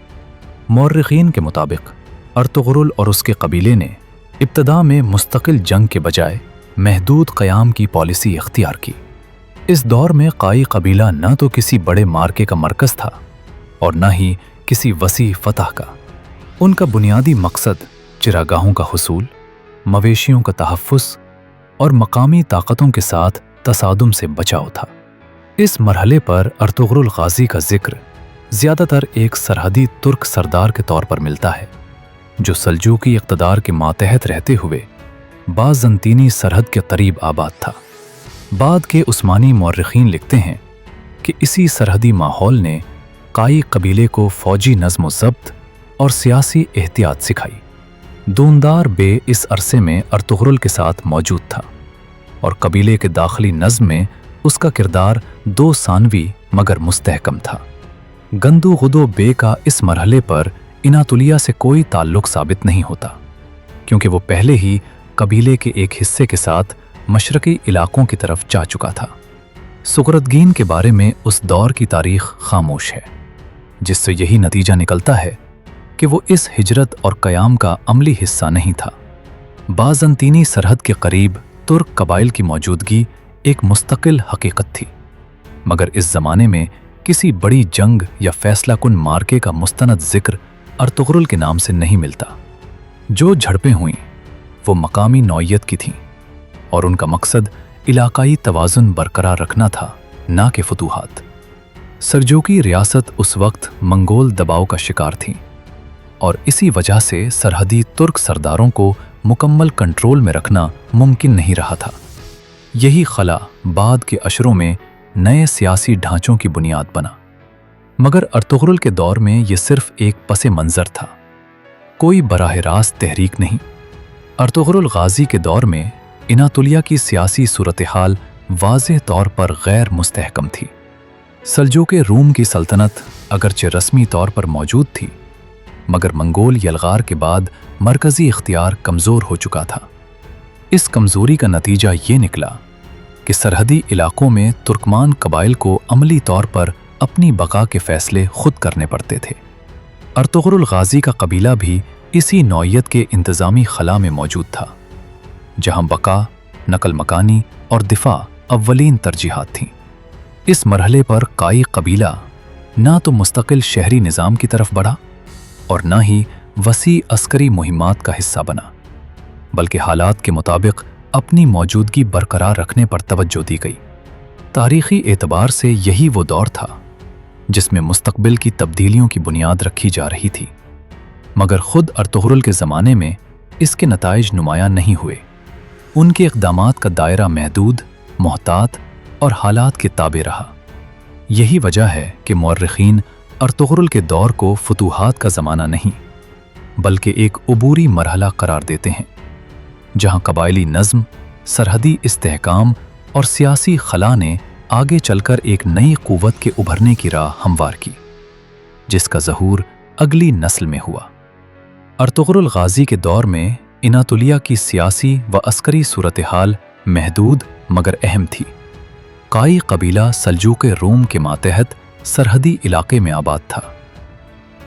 मौर्रिख़ीन के मुताबिक अर्तुगरुल और उसके कबीले ने इब्तदा में मुस्तकिल जंग के बजाय महदूद क़याम की पॉलिसी इख्तियार की। इस दौर में काई कबीला न तो किसी बड़े मार्के का मरकज़ था और न ही किसी वसी फतह का। उनका बुनियादी मकसद चिरागाहों का हुसूल, मवेशियों का तहफ़्फ़ुज़ और मकामी ताकतों के साथ तसादुम से बचाव था। इस मरहले पर अर्तुगरुल गाजी का जिक्र ज़्यादातर एक सरहदी तुर्क सरदार के तौर पर मिलता है, जो सल्जूकी इक़्तिदार के मातहत रहते हुए बाज़ंतीनी सरहद के करीब आबाद था। بعد کے عثمانی مورخین لکھتے ہیں کہ اسی سرحدی ماحول نے قائی قبیلے کو فوجی نظم و ضبط اور سیاسی احتیاط سکھائی۔ دوندار بے اس عرصے میں ارطغرل کے ساتھ موجود تھا اور قبیلے کے داخلی نظم میں اس کا کردار دو ثانوی مگر مستحکم تھا۔ گندو غدو بے کا اس مرحلے پر اناتولیہ سے کوئی تعلق ثابت نہیں ہوتا، کیونکہ وہ پہلے ہی قبیلے کے ایک حصے کے ساتھ مشرقی علاقوں کی طرف جا چکا تھا۔ سغرتگین کے بارے میں اس دور کی تاریخ خاموش ہے، جس سے یہی نتیجہ نکلتا ہے کہ وہ اس ہجرت اور قیام کا عملی حصہ نہیں تھا۔ بازنطینی سرحد کے قریب ترک قبائل کی موجودگی ایک مستقل حقیقت تھی، مگر اس زمانے میں کسی بڑی جنگ یا فیصلہ کن مارکے کا مستند ذکر ارطغرل کے نام سے نہیں ملتا۔ جو جھڑپیں ہوئیں وہ مقامی نوعیت کی تھیں اور ان کا مقصد علاقائی توازن برقرار رکھنا تھا، نہ کہ فتوحات۔ سلجوقی ریاست اس وقت منگول دباؤ کا شکار تھی اور اسی وجہ سے سرحدی ترک سرداروں کو مکمل کنٹرول میں رکھنا ممکن نہیں رہا تھا۔ یہی خلا بعد کے اشروں میں نئے سیاسی ڈھانچوں کی بنیاد بنا، مگر ارطغرل کے دور میں یہ صرف ایک پس منظر تھا، کوئی براہ راست تحریک نہیں۔ ارطغرل غازی کے دور میں اناتولیہ کی سیاسی صورتحال واضح طور پر غیر مستحکم تھی۔ سلجوق روم کی سلطنت اگرچہ رسمی طور پر موجود تھی، مگر منگول یلغار کے بعد مرکزی اختیار کمزور ہو چکا تھا۔ اس کمزوری کا نتیجہ یہ نکلا کہ سرحدی علاقوں میں ترکمان قبائل کو عملی طور پر اپنی بقا کے فیصلے خود کرنے پڑتے تھے۔ ارطغرل غازی کا قبیلہ بھی اسی نوعیت کے انتظامی خلا میں موجود تھا، جہاں بقا، نقل مکانی اور دفاع اولین ترجیحات تھیں۔ اس مرحلے پر قائی قبیلہ نہ تو مستقل شہری نظام کی طرف بڑھا اور نہ ہی وسیع عسکری مہمات کا حصہ بنا، بلکہ حالات کے مطابق اپنی موجودگی برقرار رکھنے پر توجہ دی گئی۔ تاریخی اعتبار سے یہی وہ دور تھا جس میں مستقبل کی تبدیلیوں کی بنیاد رکھی جا رہی تھی، مگر خود ارطغرل کے زمانے میں اس کے نتائج نمایاں نہیں ہوئے۔ ان کے اقدامات کا دائرہ محدود، محتاط اور حالات کے تابع رہا۔ یہی وجہ ہے کہ مورخین ارطغرل کے دور کو فتوحات کا زمانہ نہیں بلکہ ایک عبوری مرحلہ قرار دیتے ہیں، جہاں قبائلی نظم، سرحدی استحکام اور سیاسی خلا نے آگے چل کر ایک نئی قوت کے ابھرنے کی راہ ہموار کی، جس کا ظہور اگلی نسل میں ہوا۔ ارطغرل غازی کے دور میں اناتولیہ کی سیاسی و عسکری صورتحال محدود مگر اہم تھی۔ قائی قبیلہ سلجوق روم کے ماتحت سرحدی علاقے میں آباد تھا،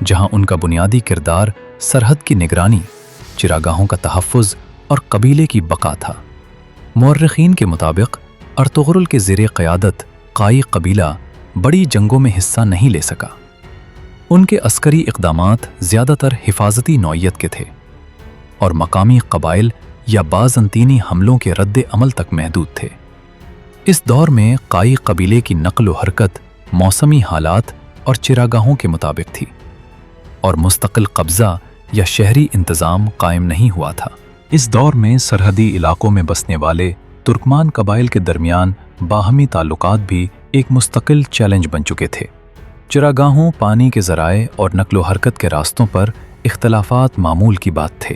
جہاں ان کا بنیادی کردار سرحد کی نگرانی، چراگاہوں کا تحفظ اور قبیلے کی بقا تھا۔ مورخین کے مطابق ارطغرل کے زیر قیادت قائی قبیلہ بڑی جنگوں میں حصہ نہیں لے سکا۔ ان کے عسکری اقدامات زیادہ تر حفاظتی نوعیت کے تھے اور مقامی قبائل یا بازنطینی حملوں کے رد عمل تک محدود تھے۔ اس دور میں قائی قبیلے کی نقل و حرکت موسمی حالات اور چراگاہوں کے مطابق تھی اور مستقل قبضہ یا شہری انتظام قائم نہیں ہوا تھا۔ اس دور میں سرحدی علاقوں میں بسنے والے ترکمان قبائل کے درمیان باہمی تعلقات بھی ایک مستقل چیلنج بن چکے تھے۔ چراگاہوں، پانی کے ذرائع اور نقل و حرکت کے راستوں پر اختلافات معمول کی بات تھے۔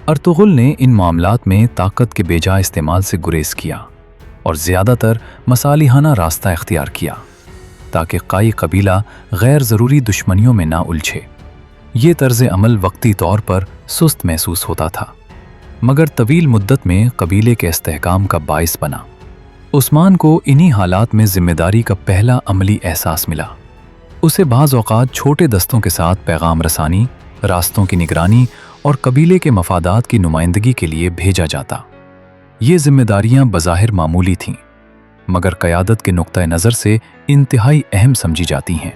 ارطغرل نے ان معاملات میں طاقت کے بے جا استعمال سے گریز کیا اور زیادہ تر مصالحانہ راستہ اختیار کیا تاکہ قائی قبیلہ غیر ضروری دشمنیوں میں نہ الجھے۔ یہ طرز عمل وقتی طور پر سست محسوس ہوتا تھا، مگر طویل مدت میں قبیلے کے استحکام کا باعث بنا۔ عثمان کو انہی حالات میں ذمہ داری کا پہلا عملی احساس ملا۔ اسے بعض اوقات چھوٹے دستوں کے ساتھ پیغام رسانی، راستوں کی نگرانی اور قبیلے کے مفادات کی نمائندگی کے لیے بھیجا جاتا۔ یہ ذمہ داریاں بظاہر معمولی تھیں، مگر قیادت کے نقطہ نظر سے انتہائی اہم سمجھی جاتی ہیں،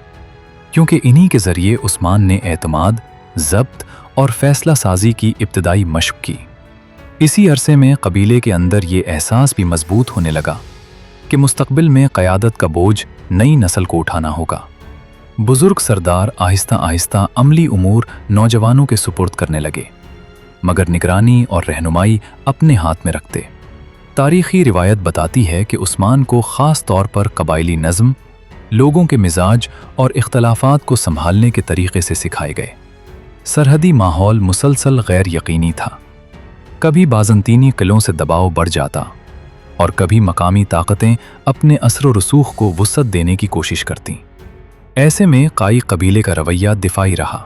کیونکہ انہی کے ذریعے عثمان نے اعتماد، ضبط اور فیصلہ سازی کی ابتدائی مشق کی۔ اسی عرصے میں قبیلے کے اندر یہ احساس بھی مضبوط ہونے لگا کہ مستقبل میں قیادت کا بوجھ نئی نسل کو اٹھانا ہوگا۔ بزرگ سردار آہستہ آہستہ عملی امور نوجوانوں کے سپرد کرنے لگے، مگر نگرانی اور رہنمائی اپنے ہاتھ میں رکھتے۔ तारीखी रिवायत बताती है कि उस्मान को ख़ास तौर पर कबायली नज़्म, लोगों के मिजाज और इख्तलाफात को संभालने के तरीक़े से सिखाए गए। सरहदी माहौल मुसलसल गैर यकीनी था। कभी बाज़ंतीनी किलों से दबाव बढ़ जाता और कभी मकामी ताकतें अपने असर व रसूख को वुसअत देने की कोशिश करतीं। ऐसे में काई कबीले का रवैया दिफाई रहा,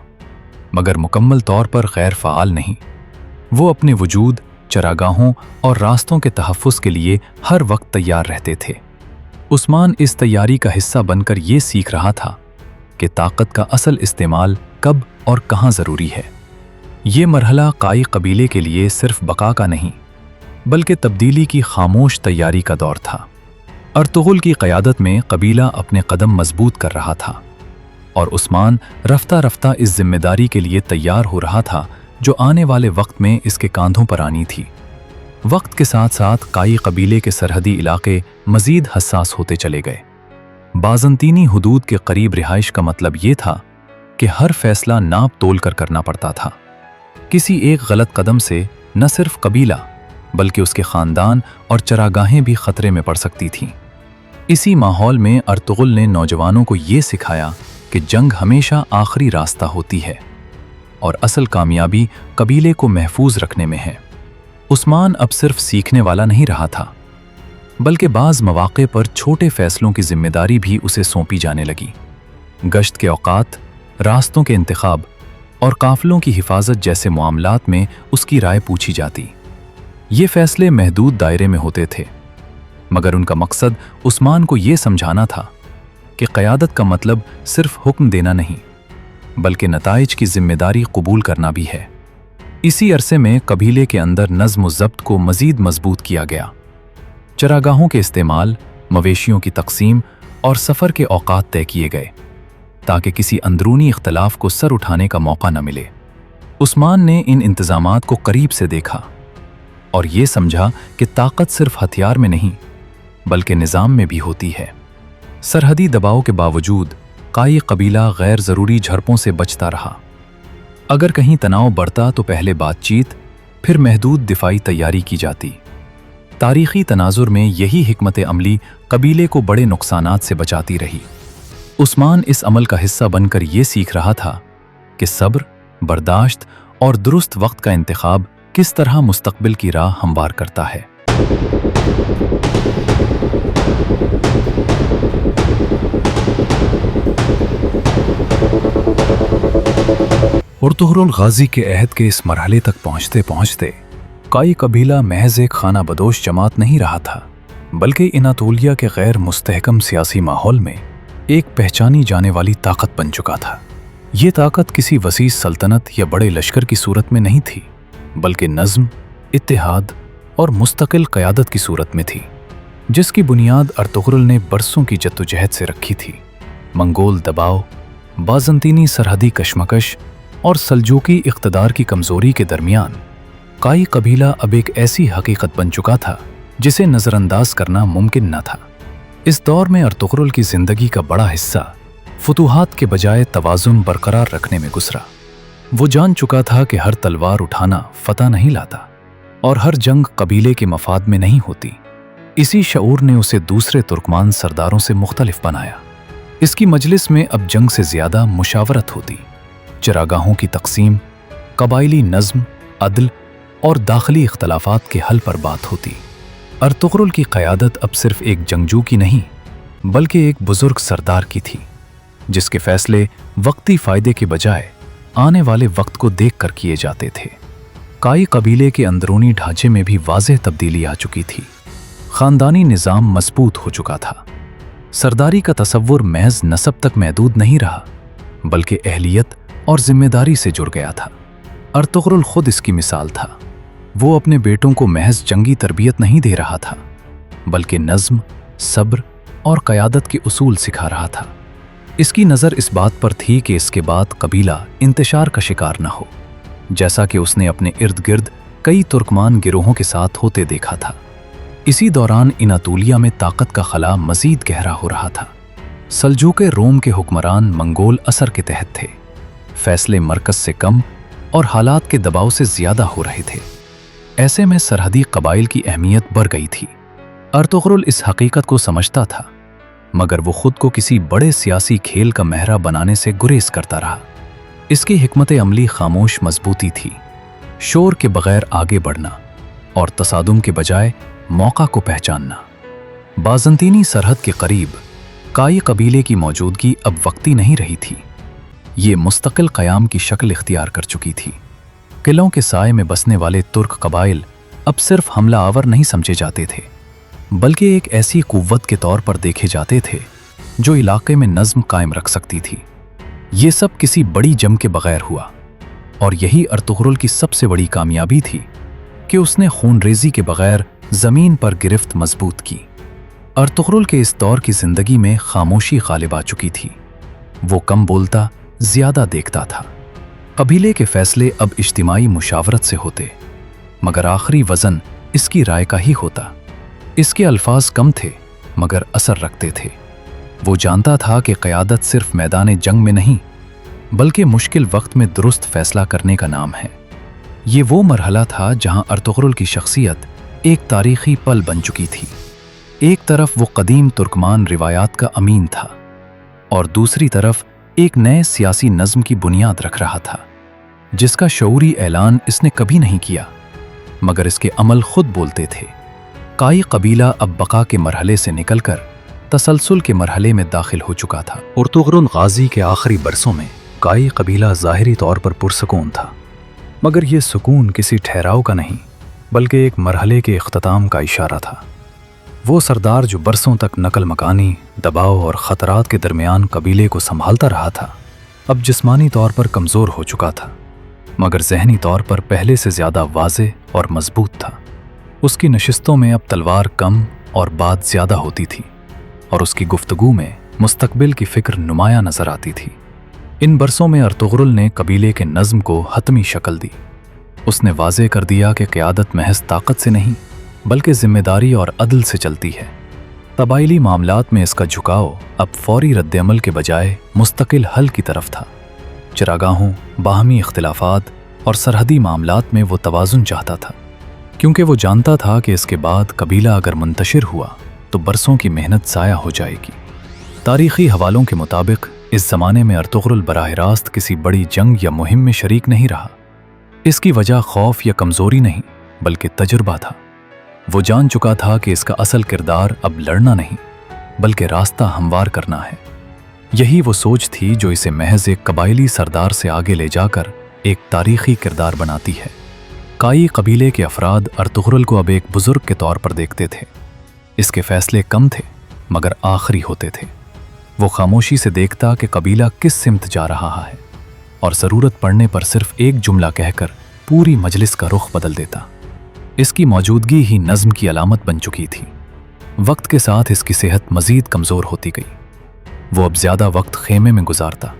मगर मुकम्मल तौर पर गैर फ़ाल नहीं। वो अपने वजूद, चरागाहों और रास्तों के तहफ़्फ़ुज़ के लिए हर वक्त तैयार रहते थे। उस्मान इस तैयारी का हिस्सा बनकर ये सीख रहा था कि ताकत का असल इस्तेमाल कब और कहाँ ज़रूरी है। ये मरहला काई कबीले के लिए सिर्फ बका का नहीं, बल्कि तब्दीली की खामोश तैयारी का दौर था। अर्तुगरुल की क़यादत में कबीला अपने कदम मजबूत कर रहा था और उस्मान रफ्ता रफ्ता इस जिम्मेदारी के लिए तैयार हो रहा था जो आने वाले वक्त में इसके कांधों पर आनी थी। वक्त के साथ साथ काई कबीले के सरहदी इलाके मजीद हसास होते चले गए। बाज़ंतीनी हुदूद के करीब रिहाइश का मतलब ये था कि हर फैसला नाप तोल कर करना पड़ता था। किसी एक गलत कदम से न सिर्फ कबीला बल्कि उसके ख़ानदान और चरागाहें भी ख़तरे में पड़ सकती थीं। इसी माहौल में अर्तुगरुल ने नौजवानों को ये सिखाया कि जंग हमेशा आखिरी रास्ता होती है और असल कामयाबी कबीले को महफूज रखने में है। उस्मान अब सिर्फ सीखने वाला नहीं रहा था, बल्कि बाज़ मौक़े पर छोटे फैसलों की जिम्मेदारी भी उसे सौंपी जाने लगी। गश्त के औक़ात, रास्तों के इंतखाब और काफ़िलों की हिफाजत जैसे मामलात में उसकी राय पूछी जाती। ये फैसले महदूद दायरे में होते थे, मगर उनका मकसद उस्मान को ये समझाना था कि क़यादत का मतलब सिर्फ हुक्म देना नहीं, बल्कि नताइज की जिम्मेदारी कबूल करना भी है। इसी अरसे में कबीले के अंदर नज़्म व ज़ब्त को मज़ीद मजबूत किया गया। चरागाहों के इस्तेमाल, मवेशियों की तक़सीम और सफ़र के औक़ात तय किए गए ताकि किसी अंदरूनी इख्तलाफ को सर उठाने का मौका न मिले। उस्मान ने इन इंतज़ामात को करीब से देखा और ये समझा कि ताकत सिर्फ हथियार में नहीं बल्कि निज़ाम में भी होती है। सरहदी दबाव के बावजूद काई कबीला गैर ज़रूरी झड़पों से बचता रहा। अगर कहीं तनाव बढ़ता तो पहले बातचीत, फिर महदूद दिफाई तैयारी की जाती। तारीख़ी तनाजुर में यही हिकमत अमली कबीले को बड़े नुकसानात से बचाती रही। उस्मान इस अमल का हिस्सा बनकर ये सीख रहा था कि सब्र, बर्दाश्त और दुरुस्त वक्त का इंतखाब किस तरह मुस्तक़बिल की राह हमवार करता है। अर्तुगरुल गाजी के अहद के इस मरहले तक पहुँचते पहुँचते काई कबीला महज एक खाना बदोश जमात नहीं रहा था, बल्कि अनातोलिया के गैर मुस्तहकम सियासी माहौल में एक पहचानी जाने वाली ताकत बन चुका था। ये ताकत किसी वसी सल्तनत या बड़े लश्कर की सूरत में नहीं थी, बल्कि नज़्म, इत्तेहाद और मुस्तकिल क़यादत की सूरत में थी, जिसकी बुनियाद अर्तुगरुल ने बरसों की जद्दोजहद से रखी थी। मंगोल दबाव, बाज़ंतीनी सरहदी कशमकश और सल्जूकी इक़्तिदार की कमज़ोरी के दरमियान काई कबीला अब एक ऐसी हकीकत बन चुका था जिसे नज़रअंदाज करना मुमकिन न था। इस दौर में अर्तुगरुल की ज़िंदगी का बड़ा हिस्सा फतूहात के बजाय तवाज़ुन बरकरार रखने में गुजरा। वो जान चुका था कि हर तलवार उठाना फतह नहीं लाता और हर जंग कबीले के मफाद में नहीं होती। इसी शऊर ने उसे दूसरे तुर्कमान सरदारों से मुख्तलिफ बनाया। इसकी मजलिस में अब जंग से ज़्यादा मुशावरत होती, चरागाहों की तक़सीम, कबायली नज़्म, अदल और दाखिली इख्तलाफात के हल पर बात होती। अर्तुगरुल की क़यादत अब सिर्फ एक जंगजू की नहीं बल्कि एक बुज़ुर्ग सरदार की थी, जिसके फ़ैसले वक्ती फ़ायदे के बजाय आने वाले वक्त को देखकर किए जाते थे। काई कबीले के अंदरूनी ढांचे में भी वाज़ेह तब्दीली आ चुकी थी। ख़ानदानी निज़ाम मजबूत हो चुका था। सरदारी का तसव्वुर महज नसब तक महदूद नहीं रहा, बल्कि अहलियत और जिम्मेदारी से जुड़ गया था। अर्तुगरुल खुद इसकी मिसाल था। वो अपने बेटों को महज जंगी तरबियत नहीं दे रहा था, बल्कि नज़्म, सब्र और क़यादत के उसूल सिखा रहा था। इसकी नज़र इस बात पर थी कि इसके बाद कबीला इंतशार का शिकार न हो, जैसा कि उसने अपने इर्द गिर्द कई तुर्कमान गिरोहों के साथ होते देखा था। इसी दौरान अनातोलिया में ताकत का खला मज़ीद गहरा हो रहा था। सल्जूक़े रोम के हुक्मरान मंगोल असर के तहत थे। फैसले मरकज़ से कम और हालात के दबाव से ज़्यादा हो रहे थे। ऐसे में सरहदी कबाइल की अहमियत बढ़ गई थी। अर्तुगरुल इस हकीकत को समझता था, मगर वो खुद को किसी बड़े सियासी खेल का महरा बनाने से गुरेज करता रहा। इसकी हिकमत अमली खामोश मजबूती थी, शोर के बगैर आगे बढ़ना और तसादुम के बजाय मौका को पहचानना। बाज़ंतीनी सरहद के करीब काई कबीले की मौजूदगी अब वक्ती नहीं रही थी, ये मुस्तकिल क़याम की शक्ल इख्तियार कर चुकी थी। किलों के साए में बसने वाले तुर्क कबाइल अब सिर्फ हमला आवर नहीं समझे जाते थे, बल्कि एक ऐसी कुव्वत के तौर पर देखे जाते थे जो इलाके में नज़्म कायम रख सकती थी। ये सब किसी बड़ी जंग के बगैर हुआ, और यही अर्तुगरुल की सबसे बड़ी कामयाबी थी कि उसने खूनरेज़ी के बगैर ज़मीन पर गिरफ्त मजबूत की। अर्तुगरुल के इस दौर की ज़िंदगी में खामोशी गालिब आ चुकी थी। वो कम बोलता, ज़्यादा देखता था। कबीले के फैसले अब इज्तिमाई मुशावरत से होते, मगर आखिरी वज़न इसकी राय का ही होता। इसके अल्फाज कम थे, मगर असर रखते थे। वो जानता था कि क़यादत सिर्फ मैदान जंग में नहीं, बल्कि मुश्किल वक्त में दुरुस्त फैसला करने का नाम है। ये वो मरहला था जहां अर्तुगरुल की शख्सियत एक तारीखी पल बन चुकी थी। एक तरफ वो कदीम तुर्कमान रिवायात का अमीन था, और दूसरी तरफ एक नए सियासी नज़्म की बुनियाद रख रहा था, जिसका शऊरी ऐलान इसने कभी नहीं किया, मगर इसके अमल खुद बोलते थे। काई कबीला अब बका के मरहले से निकलकर तसलसल के मरहले में दाखिल हो चुका था। अर्तुगरुल गाजी के आखिरी बरसों में काई कबीला ज़ाहिरी तौर पर पुरसकून था, मगर यह सुकून किसी ठहराव का नहीं, बल्कि एक मरहले के इख्तिताम का इशारा था। वो सरदार जो बरसों तक नकल मकानी, दबाव और ख़तरात के दरमियान कबीले को संभालता रहा था, अब जिस्मानी तौर पर कमज़ोर हो चुका था, मगर ज़हनी तौर पर पहले से ज़्यादा वाज़े और मजबूत था। उसकी नशिस्तों में अब तलवार कम और बात ज़्यादा होती थी, और उसकी गुफ्तगू में मुस्तकबिल की फ़िक्र नुमाया नज़र आती थी। इन बरसों में अर्तुगरुल ने कबीले के नज़्म को हतमी शक्ल दी। उसने वाज़े कर दिया कि क़यादत महज ताकत से नहीं, बल्कि ज़िम्मेदारी और अदल से चलती है। कबाइली मामलात में इसका झुकाव अब फौरी रद्द-ए-अमल के बजाय मुस्तकिल हल की तरफ था। चरागाहों, बाहमी इख्तिलाफात और सरहदी मामलात में वो तवाज़ुन चाहता था, क्योंकि वो जानता था कि इसके बाद कबीला अगर मुंतशिर हुआ तो बरसों की मेहनत ज़ाया हो जाएगी। तारीख़ी हवालों के मुताबिक इस ज़माने में अर्तुगरुल बराह रास्त किसी बड़ी जंग या मुहिम में शरीक नहीं रहा। इसकी वजह खौफ या कमज़ोरी नहीं, बल्कि तजुर्बा था। वो जान चुका था कि इसका असल किरदार अब लड़ना नहीं, बल्कि रास्ता हमवार करना है। यही वो सोच थी जो इसे महज एक कबाइली सरदार से आगे ले जाकर एक तारीख़ी किरदार बनाती है। काई कबीले के अफराद अर्तुगरुल को अब एक बुज़ुर्ग के तौर पर देखते थे। इसके फैसले कम थे, मगर आखिरी होते थे। वो खामोशी से देखता कि कबीला किस सिमत जा रहा है, और ज़रूरत पड़ने पर सिर्फ एक जुमला कहकर पूरी मजलिस का रुख बदल देता। इसकी मौजूदगी ही नज़्म की अलामत बन चुकी थी। वक्त के साथ इसकी सेहत मज़ीद कमज़ोर होती गई। वो अब ज़्यादा वक्त खेमे में गुजारता,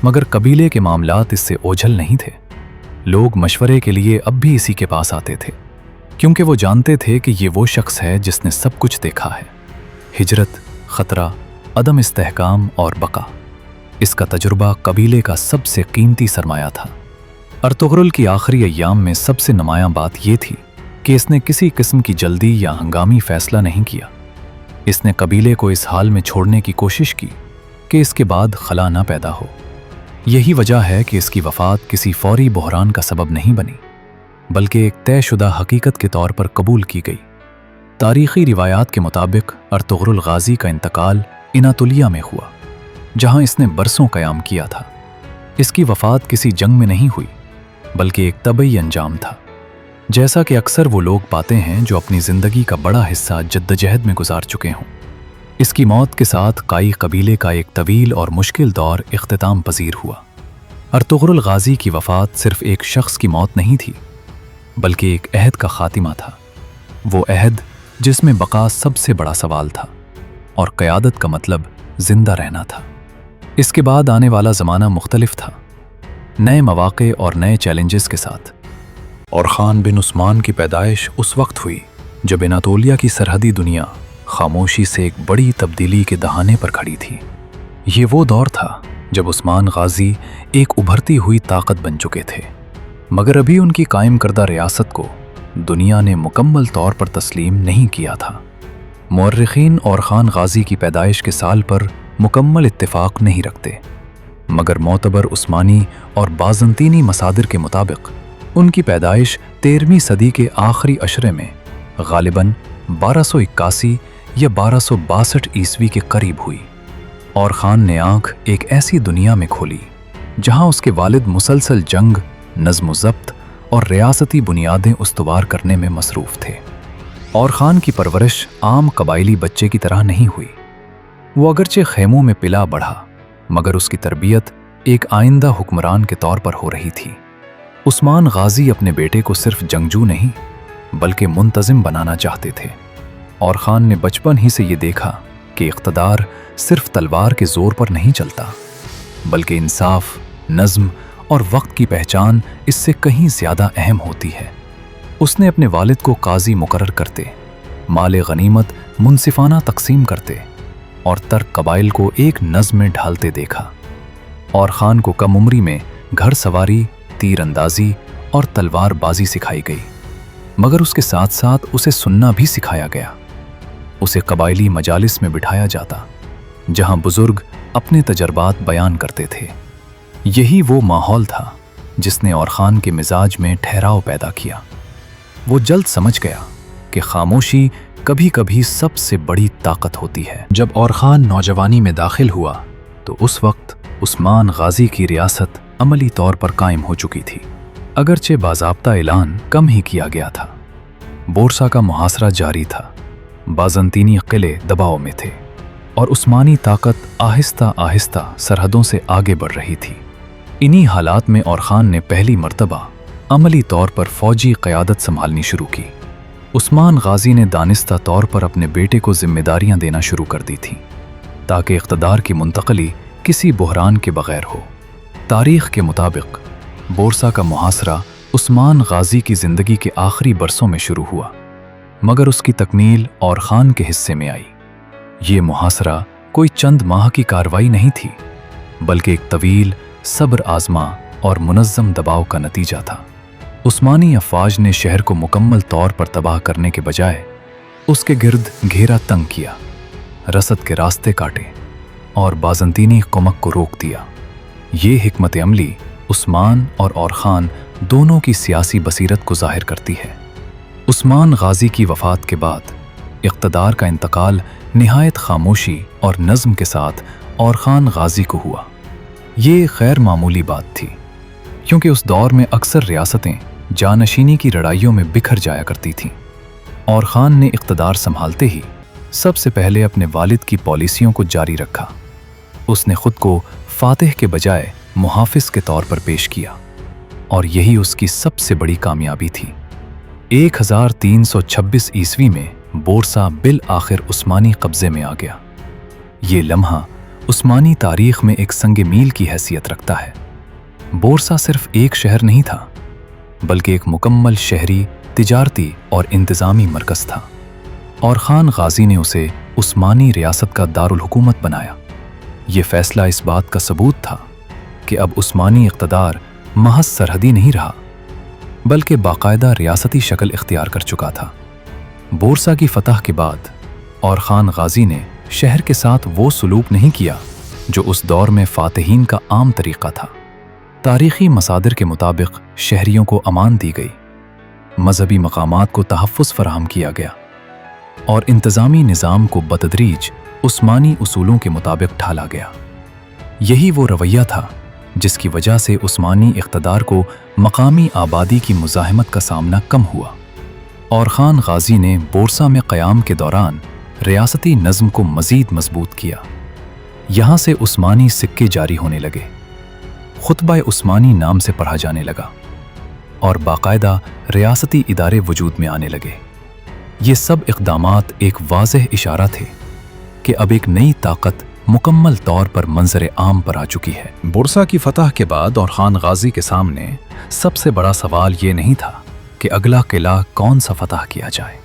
मगर कबीले के मामलात इससे ओझल नहीं थे। लोग मशवरे के लिए अब भी इसी के पास आते थे, क्योंकि वो जानते थे कि ये वो शख्स है जिसने सब कुछ देखा है। हिजरत, ख़तरा, अदम इस्तेहकाम और बका। इसका तजुर्बा कबीले का सबसे कीमती सरमाया था। अर्तुगरुल की आखिरी अय्याम में सबसे नुमायां बात यह थी कि इसने किसी किस्म की जल्दी या हंगामी फैसला नहीं किया। इसने कबीले को इस हाल में छोड़ने की कोशिश की कि इसके बाद खला ना पैदा हो। यही वजह है कि इसकी वफ़ात किसी फौरी बहरान का सबब नहीं बनी, बल्कि एक तयशुदा हकीकत के तौर पर कबूल की गई। तारीख़ी रिवायात के मुताबिक अर्तुगरुल गाज़ी का इंतकाल इनातुलिया में हुआ, जहां इसने बरसों क़याम किया था। इसकी वफ़ात किसी जंग में नहीं हुई, बल्कि एक तबई अंजाम था, जैसा कि अक्सर वो लोग पाते हैं जो अपनी ज़िंदगी का बड़ा हिस्सा जद्दोजहद में गुजार चुके हों। इसकी मौत के साथ काई कबीले का एक तवील और मुश्किल दौर इख्तिताम पजीर हुआ। अर्तुगरुल गाज़ी की वफ़ात सिर्फ एक शख्स की मौत नहीं थी, बल्कि एक अहद का खातिमा था। वो अहद जिसमें बका सबसे बड़ा सवाल था, और क़यादत का मतलब जिंदा रहना था। इसके बाद आने वाला ज़माना मुख्तलिफ था, नए मौक़े और नए चैलेंजेस के साथ। और ख़ान बिन उस्मान की पैदाइश उस वक्त हुई जब एनातोलिया की सरहदी दुनिया खामोशी से एक बड़ी तब्दीली के दहाने पर खड़ी थी। ये वो दौर था जब उस्मान गाज़ी एक उभरती हुई ताकत बन चुके थे, मगर अभी उनकी कायम करदा रियासत को दुनिया ने मुकम्मल तौर पर तस्लीम नहीं किया था। मुअर्रिखीन और खान गाजी की पैदाइश के साल पर मुकम्मल इत्तिफाक नहीं रखते, मगर मोतबर उस्मानी और बाज़ंतीनी मसादिर के मुताबिक उनकी पैदाइश 13वीं सदी के आखिरी अशरे में गालिबन 1281 या 1262 ईस्वी के करीब हुई। और खान ने आंख एक ऐसी दुनिया में खोली जहां उसके वालिद मुसलसल जंग, नज़्म ज़ब्त और रियासती बुनियादें उस्तवार करने में मसरूफ़ थे। और खान की परवरिश आम कबायली बच्चे की तरह नहीं हुई। वो अगरचे खेमों में पिला बढ़ा, मगर उसकी तरबियत एक आइंदा हुक्मरान के तौर पर हो रही थी। उस्मान गाजी अपने बेटे को सिर्फ जंगजू नहीं बल्कि मुंतज़िम बनाना चाहते थे। और खान ने बचपन ही से ये देखा कि इक़्तिदार सिर्फ तलवार के ज़ोर पर नहीं चलता, बल्कि इंसाफ, नज़्म और वक्त की पहचान इससे कहीं ज़्यादा अहम होती है। उसने अपने वालिद को काजी मुकर्रर करते, माले गनीमत मुनसिफाना तकसीम करते और तर्क कबाइल को एक नज़्म में ढालते देखा। और खान को कम उम्री में घर सवारी, तीर अंदाजी और तलवार बाजी सिखाई गई, मगर उसके साथ साथ उसे सुनना भी सिखाया गया। उसे कबायली मजालिस में बिठाया जाता जहां बुजुर्ग अपने तजर्बात बयान करते थे। यही वो माहौल था जिसने और खान के मिजाज में ठहराव पैदा किया। वो जल्द समझ गया कि खामोशी कभी कभी सबसे बड़ी ताकत होती है। जब और खान नौजवानी में दाखिल हुआ तो उस वक्त उस्मान गाजी की रियासत अमली तौर पर कायम हो चुकी थी, अगरचे बाज़ाब्ता ऐलान कम ही किया गया था। बोरसा का मुहासरा जारी था, बाज़ंतीनी किले दबाव में थे और उस्मानी ताकत आहिस्ता आहिस्ता सरहदों से आगे बढ़ रही थी। इन्हीं हालात में और खान ने पहली मर्तबा अमली तौर पर फौजी क़यादत संभालनी शुरू की। उस्मान गाजी ने दानिस्ता तौर पर अपने बेटे को जिम्मेदारियां देना शुरू कर दी थीं ताकि इक़्तिदार की मुंतक़ली किसी बुहरान के बग़ैर हो। तारीख़ के मुताबिक बोरसा का मुहासरा उस्मान गाजी की ज़िंदगी के आखिरी बरसों में शुरू हुआ, मगर उसकी तकमील और खान के हिस्से में आई। ये मुहासरा कोई चंद माह की कार्रवाई नहीं थी, बल्कि एक तवील, सब्र आज़मा और मुनज़्ज़म दबाव का नतीजा था। उस्मानी अफ़वाज ने शहर को मुकम्मल तौर पर तबाह करने के बजाय उसके गिर्द घेरा तंग किया, रसद के रास्ते काटे और बाज़ंतीनी कुमक को रोक दिया। ये हिकमत अमली उस्मान और खान दोनों की सियासी बसीरत को ज़ाहिर करती है। उस्मान गाजी की वफ़ात के बाद इक़्तिदार का इंतकाल निहायत खामोशी और नज़्म के साथ और खान गाजी को हुआ। ये गैर मामूली बात थी, क्योंकि उस दौर में अक्सर रियासतें जानशीनी की लड़ाइयों में बिखर जाया करती थीं। और खान ने इक़्तिदार संभालते ही सबसे पहले अपने वालिद की पॉलिसियों को जारी रखा। उसने खुद को फातिह के बजाय मुहाफिज के तौर पर पेश किया, और यही उसकी सबसे बड़ी कामयाबी थी। 1326 ईस्वी में बोरसा बिल आखिर उस्मानी कब्जे में आ गया। ये लम्हा उस्मानी तारीख में एक संग मील की हैसियत रखता है। बोरसा सिर्फ एक शहर नहीं था, बल्कि एक मुकम्मल शहरी, तिजारती और इंतज़ामी मरकज़ था। और खान गाजी ने उसे उस्मानी रियासत का दारुल हुकूमत बनाया। ये फैसला इस बात का सबूत था कि अब उस्मानी इक़्तिदार महज सरहदी नहीं रहा, बल्कि बाकायदा रियासती शक्ल इख्तियार कर चुका था। बोरसा की फतह के बाद और खान गाजी ने शहर के साथ वो सलूक नहीं किया जो उस दौर में फातिहीन का आम तरीक़ा था। तारीख़ी मसादिर के मुताबिक शहरियों को अमान दी गई, मजहबी मकामात को तहफ़्फ़ुज़ फराहम किया गया और इंतज़ामी निज़ाम को बतदरीज उस्मानी उसूलों के मुताबिक ढाला गया। यही वो रवैया था जिसकी वजह से उस्मानी इक़्तिदार को मकामी आबादी की मुज़ाहमत का सामना कम हुआ। और खान गाजी ने बोरसा में क़याम के दौरान रियासती नज़्म को मज़ीद मजबूत किया। यहाँ से उस्मानी सिक्के जारी होने लगे, खुतबा उस्मानी नाम से पढ़ा जाने लगा और बाकायदा रियासती इदारे वजूद में आने लगे। ये सब इक़दामात एक वाज़ेह इशारा थे कि अब एक नई ताकत मुकम्मल तौर पर मंजर आम पर आ चुकी है। बोरसा की फतह के बाद और खान गाजी के सामने सबसे बड़ा सवाल ये नहीं था कि अगला किला कौन सा फतह किया जाए,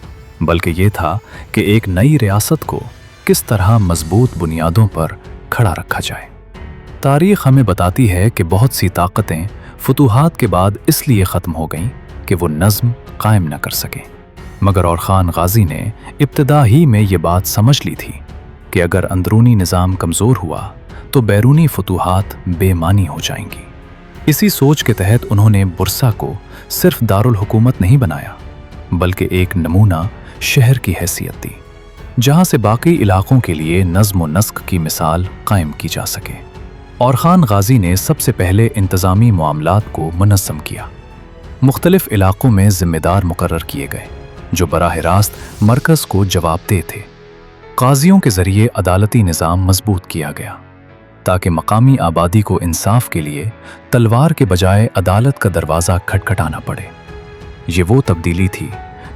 बल्कि ये था कि एक नई रियासत को किस तरह मजबूत बुनियादों पर खड़ा रखा जाए। तारीख़ हमें बताती है कि बहुत सी ताकतें फतूहात के बाद इसलिए ख़त्म हो गईं कि वो नज़्म, कायम न कर सके। मगर और खान गाजी ने इब्तिदा ही में ये बात समझ ली थी कि अगर अंदरूनी निज़ाम कमज़ोर हुआ तो बैरूनी फतूहात बेमानी हो जाएंगी। इसी सोच के तहत उन्होंने बुरसा को सिर्फ दारुल हुकूमत नहीं बनाया, बल्कि एक नमूना शहर की हैसियत दी, जहां से बाकी इलाकों के लिए नज़्म व नस्क की मिसाल कायम की जा सके। और खान गाजी ने सबसे पहले इंतज़ामी मामलात को मुनज़्ज़म किया। मुख्तलिफ इलाकों में ज़िम्मेदार मुकर्रर किए गए जो बराह रास्त मरकज़ को जवाबदेह थे। काजियों के ज़रिए अदालती निज़ाम मजबूत किया गया ताकि मकामी आबादी को इंसाफ के लिए तलवार के बजाय अदालत का दरवाज़ा खटखटाना पड़े। ये वो तब्दीली थी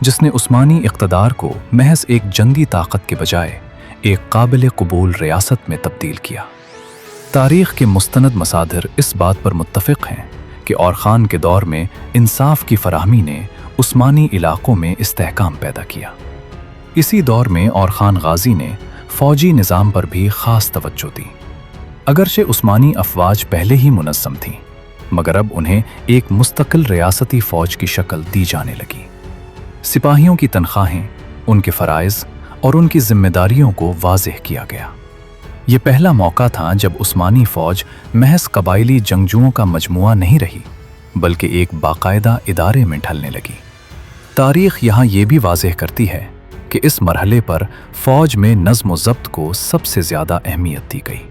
जिसने उस्मानी इक़्तिदार को महज एक जंगी ताकत के बजाय एक काबिल कबूल रियासत में तब्दील किया। तारीख़ के मुस्तनद मसादिर इस बात पर मुत्तफ़िक़ हैं कि और ख़ान के दौर में इंसाफ की फराहमी ने उस्मानी इलाक़ों में इस्तेहकाम पैदा किया। इसी दौर में और ख़ान गाजी ने फ़ौजी निज़ाम पर भी ख़ास तवज्जो दी। अगरचे उस्मानी अफ़वाज पहले ही मुनज़्ज़म थीं, मगर अब उन्हें एक मुस्तकिल रियासती फ़ौज की शक्ल दी जाने लगी। सिपाहियों की तनख्वाहें, उनके फ़राइज़ और उनकी ज़िम्मेदारियों को वाज़ेह किया गया। ये पहला मौका था जब उस्मानी फ़ौज महज कबायली जंगजुओं का मजमुआ नहीं रही, बल्कि एक बाकायदा इदारे में ढलने लगी। तारीख़ यहाँ ये भी वाज़ेह करती है कि इस मरहले पर फ़ौज में नज़्म व ज़ब्त को सबसे ज़्यादा अहमियत दी गई।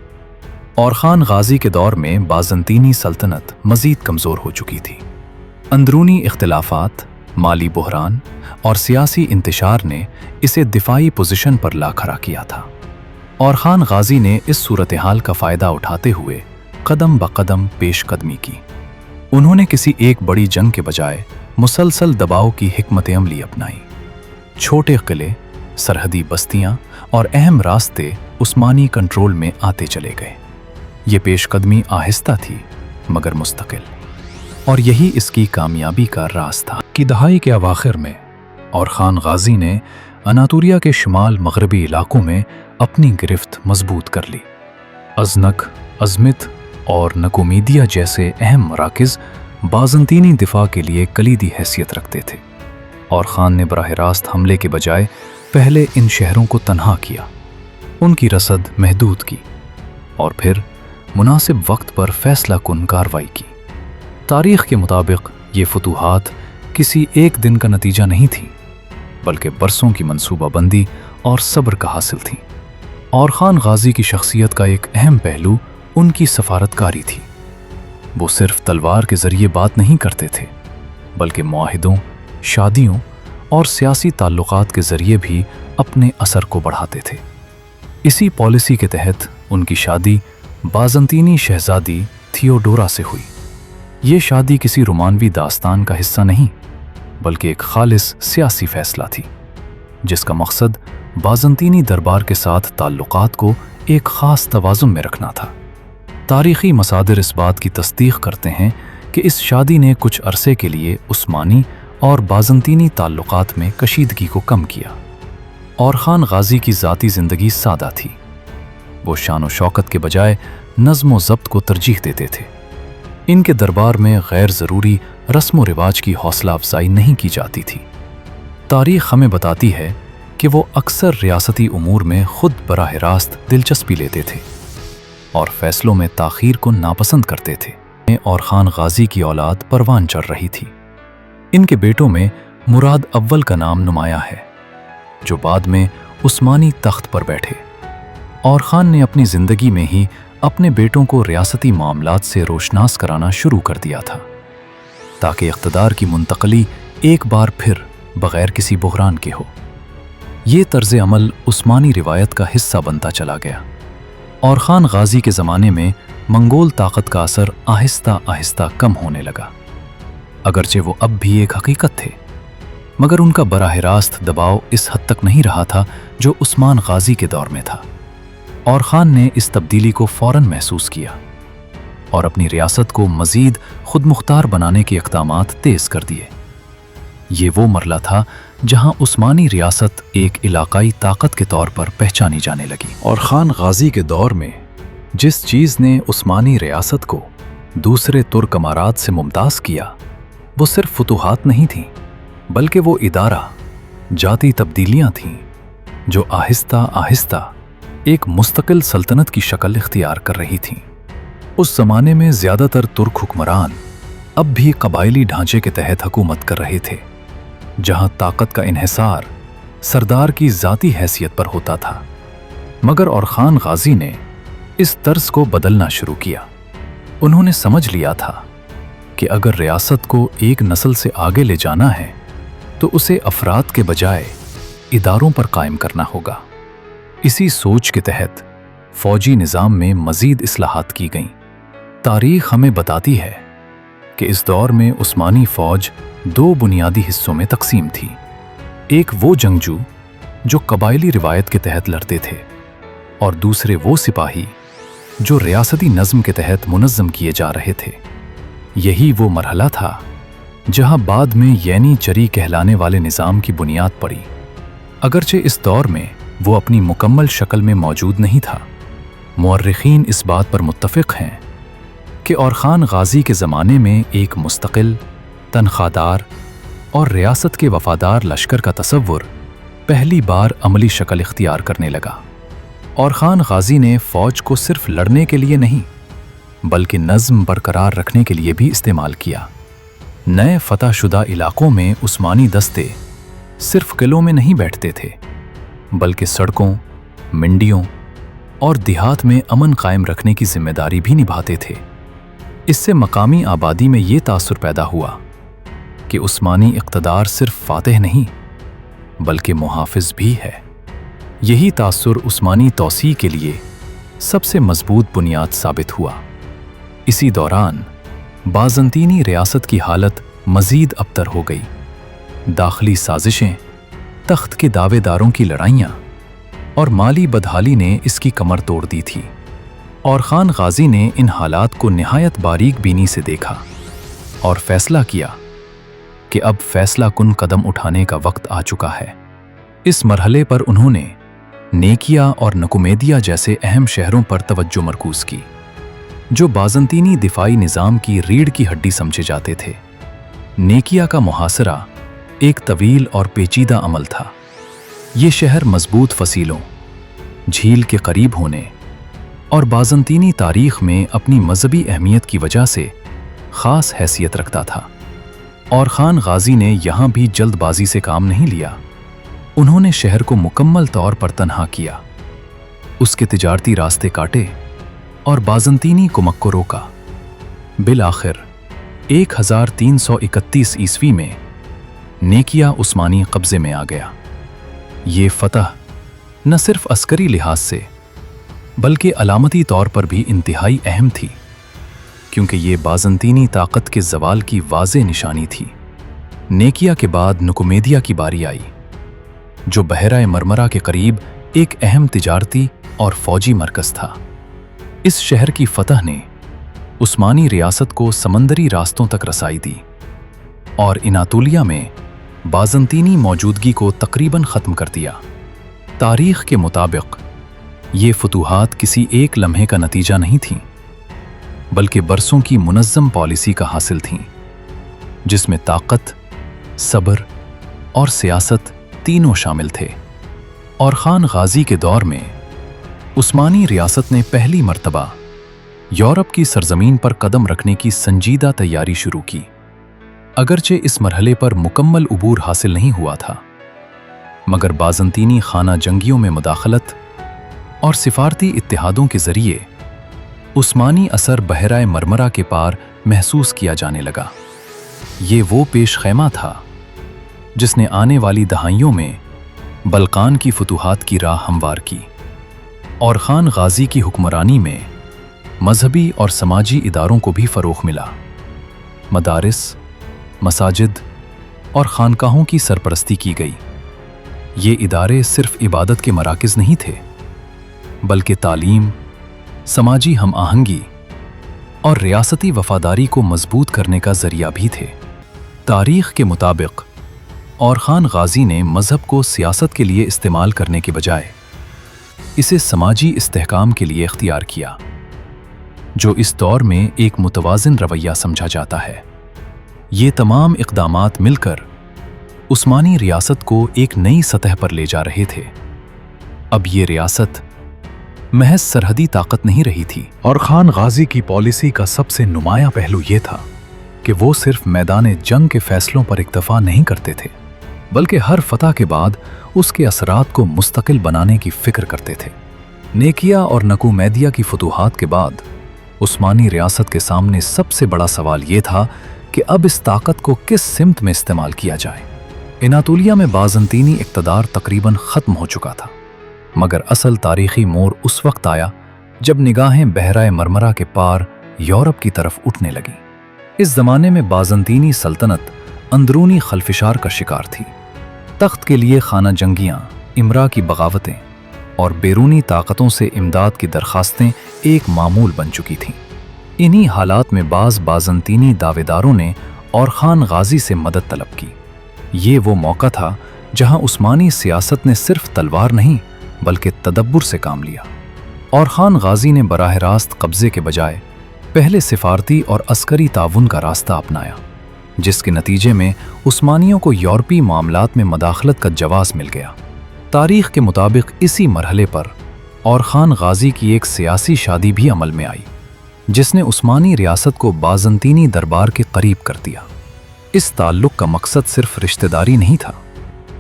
और ख़ान गाजी के दौर में बाज़ंतीनी सल्तनत मज़ीद कमज़ोर हो चुकी थी। अंदरूनी इख्तिलाफ़ात, माली बहरान और सियासी इंतशार ने इसे दिफाई पोजीशन पर ला खड़ा किया था। और ख़ान गाजी ने इस सूरत हाल का फ़ायदा उठाते हुए कदम ब कदम पेशकदमी की। उन्होंने किसी एक बड़ी जंग के बजाय मुसलसल दबाव की हिकमत अमली अपनाई। छोटे किले, सरहदी बस्तियां और अहम रास्ते उस्मानी कंट्रोल में आते चले गए। ये पेशकदमी आहिस्ता थी मगर मुस्तकिल, और यही इसकी कामयाबी का राज था। की दहाई के अवाखिर में और ख़ान गाजी ने अनातोलिया के शुमाल मगरबी इलाकों में अपनी गिरफ्त मजबूत कर ली। अज़नक, अज़मित और नकोमीदिया जैसे अहम मराकिज़ बाज़ंतीनी दिफा के लिए कलीदी हैसियत रखते थे। और ख़ान ने बराह रास्त हमले के बजाय पहले इन शहरों को तन्हा किया, उनकी रसद महदूद की और फिर मुनासिब वक्त पर फैसला कुन कार्रवाई की। तारीख़ के मुताबिक ये फतूहात किसी एक दिन का नतीजा नहीं थी, बल्कि बरसों की मंसूबाबंदी और सब्र का हासिल थी। और ख़ान गाजी की शख्सियत का एक अहम पहलू उनकी सफारतकारी थी। वो सिर्फ तलवार के ज़रिए बात नहीं करते थे, बल्कि मुआहिदों, शादियों और सियासी ताल्लुकात के ज़रिए भी अपने असर को बढ़ाते थे। इसी पॉलिसी के तहत उनकी शादी बाज़ंतीनी शहज़ादी थियोडोरा से हुई। ये शादी किसी रोमानवी दास्तान का हिस्सा नहीं, बल्कि एक खालिस सियासी फ़ैसला थी, जिसका मकसद बाज़ंतीनी दरबार के साथ ताल्लुकात को एक ख़ास तवाज़ुन में रखना था। तारीख़ी मसादिर इस बात की तस्दीक़ करते हैं कि इस शादी ने कुछ अरसे के लिए उस्मानी और बाज़ंतीनी ताल्लुकात में कशीदगी को कम किया। और ख़ान गाजी की ज़ाती ज़िंदगी सादा थी। वो शान व शौकत के बजाय नज़्म व ज़ब्त को तरजीह देते थे। इनके दरबार में गैर ज़रूरी रस्म व रिवाज की हौसला अफजाई नहीं की जाती थी। तारीख़ हमें बताती है कि वो अक्सर रियासती उमूर में खुद बराह रास्त दिलचस्पी लेते थे और फैसलों में ताख़ीर को नापसंद करते थे। और ख़ान गाजी की औलाद परवान चढ़ रही थी। इनके बेटों में मुराद अव्वल का नाम नुमाया है, जो बाद में उस्मानी तख्त पर बैठे। और ख़ान ने अपनी ज़िंदगी में ही अपने बेटों को रियासती मामलात से रोशनास कराना शुरू कर दिया था, ताकि इक़्तिदार की मुंतकली एक बार फिर बग़ैर किसी बहरान के हो। ये तर्ज़ अमल उस्मानी रिवायत का हिस्सा बनता चला गया। और ख़ान गाजी के ज़माने में मंगोल ताकत का असर आहिस्ता आहिस्ता कम होने लगा। अगरचे वो अब भी एक हकीकत थे, मगर उनका बराह रास्त दबाव इस हद तक नहीं रहा था जो उस्मान गाजी के दौर में था। और ख़ान ने इस तब्दीली को फ़ौरन महसूस किया और अपनी रियासत को मज़ीद खुद मुख्तार बनाने के इक़दामात तेज़ कर दिए। ये वो मरला था जहां उस्मानी रियासत एक इलाकाई ताकत के तौर पर पहचानी जाने लगी। और ख़ान गाजी के दौर में जिस चीज़ ने उस्मानी रियासत को दूसरे तुर्क अमारात से मुमताज़ किया, वो सिर्फ फतूहात नहीं थी, बल्कि वो इदारा जाती तब्दीलियां थीं जो आहिस्ता आहिस्ता एक मुस्तकिल सल्तनत की शक्ल इख्तियार कर रही थीं। उस ज़माने में ज़्यादातर तुर्क हुक्मरान अब भी कबायली ढांचे के तहत हुकूमत कर रहे थे, जहां ताकत का इन्हिसार सरदार की ज़ाती हैसियत पर होता था। मगर और खान गाजी ने इस तर्ज को बदलना शुरू किया। उन्होंने समझ लिया था कि अगर रियासत को एक नस्ल से आगे ले जाना है तो उसे अफराद के बजाय इदारों पर कायम करना होगा। इसी सोच के तहत फौजी निज़ाम में मज़ीद इस्लाहात की गईं। तारीख़ हमें बताती है कि इस दौर में उस्मानी फ़ौज दो बुनियादी हिस्सों में तकसीम थी। एक वो जंगजू जो कबायली रिवायत के तहत लड़ते थे, और दूसरे वो सिपाही जो रियासती नज़्म के तहत मुनज़्ज़म किए जा रहे थे। यही वो मरहला था जहां बाद में यैनी चरी कहलाने वाले निज़ाम की बुनियाद पड़ी। अगरचे इस दौर में वो अपनी मुकम्मल शक्ल में मौजूद नहीं था, मुअर्रिख़ीन इस बात पर मुत्तफ़िक़ हैं कि और खान गाजी के ज़माने में एक मुस्तकिल, तनख्वाहदार और रियासत के वफ़ादार लश्कर का तसव्वुर पहली बार अमली शक्ल इख्तियार करने लगा। और खान गाजी ने फ़ौज को सिर्फ लड़ने के लिए नहीं बल्कि नज़्म बरकरार रखने के लिए भी इस्तेमाल किया। नए फतह शुदा इलाकों में उस्मानी दस्ते सिर्फ किलों में नहीं बैठते थे, बल्कि सड़कों, मंडियों और देहात में अमन कायम रखने की जिम्मेदारी भी निभाते थे। इससे मकामी आबादी में ये तासुर पैदा हुआ कि उस्मानी इक़्तिदार सिर्फ फातिह नहीं बल्कि मुहाफ़िज़ भी है। यही तासुर उस्मानी तौसी के लिए सबसे मजबूत बुनियाद साबित हुआ। इसी दौरान बाज़ंतीनी रियासत की हालत मज़ीद अबतर हो गई। दाखिली साजिशें, तख्त के दावेदारों की लड़ाइयाँ और माली बदहाली ने इसकी कमर तोड़ दी थी। और खान गाजी ने इन हालात को निहायत बारीक बीनी से देखा और फैसला किया कि अब फैसला कुन कदम उठाने का वक्त आ चुका है। इस मरहले पर उन्होंने नेकिया और नकुमेदिया जैसे अहम शहरों पर तवज्जो मरकूज़ की, जो बाज़ंतीनी दिफाई निज़ाम की रीढ़ की हड्डी समझे जाते थे। नेकिया का मुहासरा एक तवील और पेचीदा अमल था। ये शहर मजबूत फसीलों, झील के करीब होने और बाज़ंतीनी तारीख़ में अपनी मजहबी अहमियत की वजह से ख़ास हैसियत रखता था। और खान गाजी ने यहाँ भी जल्दबाजी से काम नहीं लिया। उन्होंने शहर को मुकम्मल तौर पर तन्हा किया, उसके तिजारती रास्ते काटे और बाज़ंतीनी कुमक को रोका। बिल आखिर 1331 ईस्वी में नेकिया उस्मानी कब्ज़े में आ गया। ये फतह न सिर्फ अस्करी लिहाज से बल्कि अलामती तौर पर भी इंतहाई अहम थी, क्योंकि ये बाज़ंतीनी ताकत के ज़वाल की वाज़ेह निशानी थी। नेकिया के बाद नुकुमेदिया की बारी आई, जो बहरा मरमरा के करीब एक अहम तिजारती और फौजी मरकज़ था। इस शहर की फतह ने उस्मानी रियासत को समंदरी रास्तों तक रसाई दी और इनातोलिया में बाज़ंतीनी मौजूदगी को तकरीबन ख़त्म कर दिया। तारीख़ के मुताबिक ये फतूहात किसी एक लम्हे का नतीजा नहीं थीं, बल्कि बरसों की मुनज़्ज़म पॉलिसी का हासिल थीं, जिसमें ताकत, सब्र और सियासत तीनों शामिल थे। और खान गाजी के दौर में उस्मानी रियासत ने पहली मर्तबा यूरोप की सरजमीन पर कदम रखने की संजीदा तैयारी शुरू की। अगरचे इस मरहले पर मुकम्मल उबूर हासिल नहीं हुआ था, मगर बाज़ंतीनी खाना जंगियों में मुदाखलत और सिफारती इत्तेहादों के ज़रिए उस्मानी असर बहरा मरमरा के पार महसूस किया जाने लगा। ये वो पेश खैमा था जिसने आने वाली दहाइयों में बल्कान की फतूहात की राह हमवार की। और खान गाजी की हुक्मरानी में मजहबी और समाजी इदारों को भी फ़रोग़ मिला। मदारिस, मसाजिद और खानकाहों की सरपरस्ती की गई। ये इदारे सिर्फ इबादत के मराकिज़ नहीं थे, बल्कि तालीम, समाजी हम आहंगी और रियासती वफ़ादारी को मजबूत करने का ज़रिया भी थे। तारीख़ के मुताबिक और खान गाजी ने मज़हब को सियासत के लिए इस्तेमाल करने के बजाय इसे समाजी इस्तेहकाम के लिए इख्तियार किया, जो इस दौर में एक मुतवाज़िन रवैया समझा जाता है। ये तमाम इक़दामात मिलकर उस्मानी रियासत को एक नई सतह पर ले जा रहे थे। अब ये रियासत महज सरहदी ताकत नहीं रही थी, और खान गाजी की पॉलिसी का सबसे नुमायां पहलू ये था कि वो सिर्फ मैदान जंग के फैसलों पर इक्तफा नहीं करते थे, बल्कि हर फतह के बाद उसके असरात को मुस्तकिल बनाने की फिक्र करते थे। नेकिया और नकुमैदिया की फतूहात के बाद उस्मानी रियासत के सामने सबसे बड़ा सवाल ये था कि अब इस ताकत को किस सिमत में इस्तेमाल किया जाए। एनातोलिया में बाज़ंतीनी इक़्तिदार तकरीबन ख़त्म हो चुका था, मगर असल तारीख़ी मोड़ उस वक्त आया जब निगाहें बहराए मरमरा के पार यूरोप की तरफ उठने लगीं। इस ज़माने में बाज़ंतीनी सल्तनत अंदरूनी खलफिशार का शिकार थी। तख्त के लिए खाना जंगियाँ, इमरा की बगावतें और बैरूनी ताकतों से इमदाद की दरखास्तें एक मामूल बन चुकी थीं। इन्हीं हालात में बाज़ंतीनी दावेदारों ने और खान गाजी से मदद तलब की। ये वो मौका था जहां उस्मानी सियासत ने सिर्फ तलवार नहीं बल्कि तदब्बुर से काम लिया, और खान गाजी ने बराह रास्त कब्जे के बजाय पहले सिफारती और अस्करी ताउन का रास्ता अपनाया, जिसके नतीजे में उस्मानियों को यूरोपी मामलात में मदाखलत का जवाज़ मिल गया। तारीख के मुताबिक इसी मरहले पर और खान गाजी की एक सियासी शादी भी अमल में आई, जिसने उस्मानी रियासत को बाज़ंतीनी दरबार के करीब कर दिया। इस ताल्लुक़ का मकसद सिर्फ रिश्तेदारी नहीं था,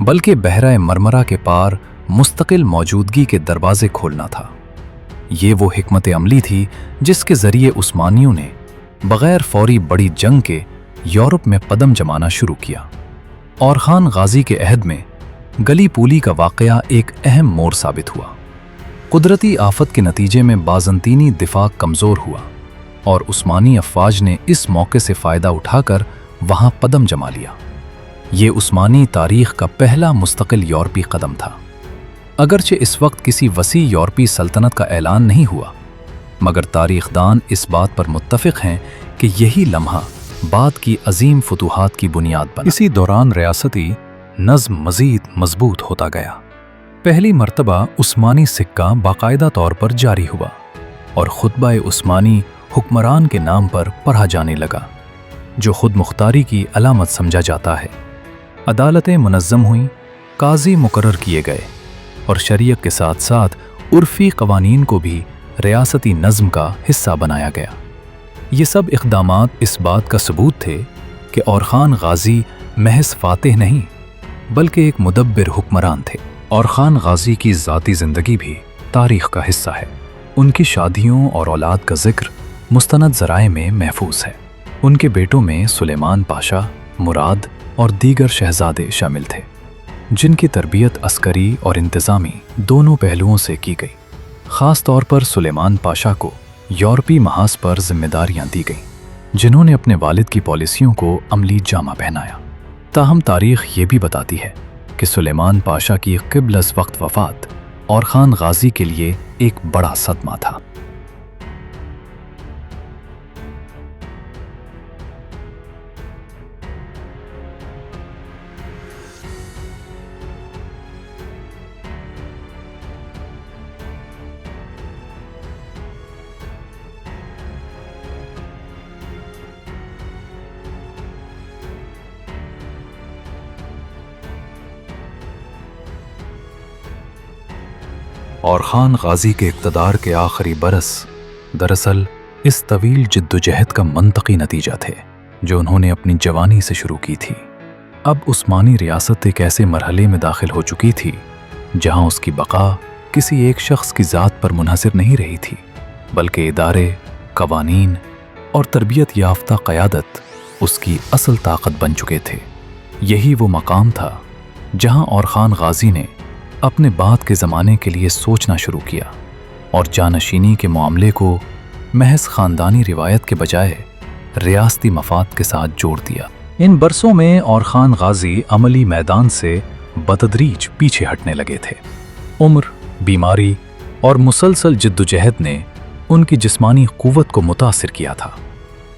बल्कि बहराए मरमरा के पार मुस्तकिल मौजूदगी के दरवाजे खोलना था। ये वो हिकमत अमली थी जिसके ज़रिए उस्मानियों ने बग़ैर फौरी बड़ी जंग के यूरोप में कदम जमाना शुरू किया। और खान गाजी के अहद में गली पूली का वाक़या एक अहम मोड़ साबित हुआ। कुदरती आफत के नतीजे में बाज़ंतीनी दिफा कमज़ोर हुआ और उस्मानी अफ़वाज ने इस मौके से फ़ायदा उठाकर वहाँ कदम जमा लिया। ये उस्मानी तारीख़ का पहला मुस्तकिल यूरोपी कदम था। अगरचे इस वक्त किसी वसी यूरोपी सल्तनत का ऐलान नहीं हुआ, मगर तारीख़दान इस बात पर मुत्तफ़िक़ हैं कि यही लम्हा बाद की अजीम फतूहात की बुनियाद बना। इसी दौरान रियासती नज़्म मज़ीद मजबूत होता गया। पहली मर्तबा उस्मानी सिक्का बाकायदा तौर पर जारी हुआ और खुतबा उस्मानी हुक्मरान के नाम पर पढ़ा जाने लगा, जो खुद मुख्तारी की अलामत समझा जाता है। अदालतें मुनज़्ज़म हुईं, काजी मुकर्रर किए गए और शरीयत के साथ साथ उर्फ़ी क़वानीन को भी रियासती नज़्म का हिस्सा बनाया गया। ये सब इक़दामात इस बात का सबूत थे कि और खान गाजी महज फ़ातिह नहीं बल्कि एक मुदब्बिर हुक्मरान थे। और खान गाजी की ज़ाती ज़िंदगी भी तारीख़ का हिस्सा है। उनकी शादियों और औलाद का ज़िक्र मुस्तनद ज़राए में महफूज है। उनके बेटों में सुलेमान पाशा, मुराद और दीगर शहज़ादे शामिल थे, जिनकी तरबियत अस्करी और इंतज़ामी दोनों पहलुओं से की गई। ख़ास तौर पर सुलेमान पाशा को यूरोपी महाज पर जिम्मेदारियां दी गईं, जिन्होंने अपने वालिद की पॉलिसियों को अमली जामा पहनाया। ताहम तारीख़ ये भी बताती है कि सुलेमान पाशा की क़िबलस वक्त वफ़ात और खान गाजी के लिए एक बड़ा सदमा था। और खान गाजी के इक़्तिदार के आखिरी बरस दरअसल इस तवील जिद्दोजहद का मंतकी नतीजा थे जो उन्होंने अपनी जवानी से शुरू की थी। अब उस्मानी रियासत एक ऐसे मरहले में दाखिल हो चुकी थी जहां उसकी बका किसी एक शख्स की ज़ात पर मुनहसर नहीं रही थी, बल्कि इदारे, कवानीन और तरबियत याफ्ता क़यादत उसकी असल ताकत बन चुके थे। यही वो मकाम था जहां और खान गाजी ने अपने बाद के ज़माने के लिए सोचना शुरू किया और जानशीनी के मामले को महज ख़ानदानी रिवायत के बजाय रियासती मफाद के साथ जोड़ दिया। इन बरसों में और खान गाजी अमली मैदान से बतदरीज पीछे हटने लगे थे। उम्र, बीमारी और मुसलसल जिद्दोजहद ने उनकी जिस्मानी क़ुव्वत को मुतासिर किया था,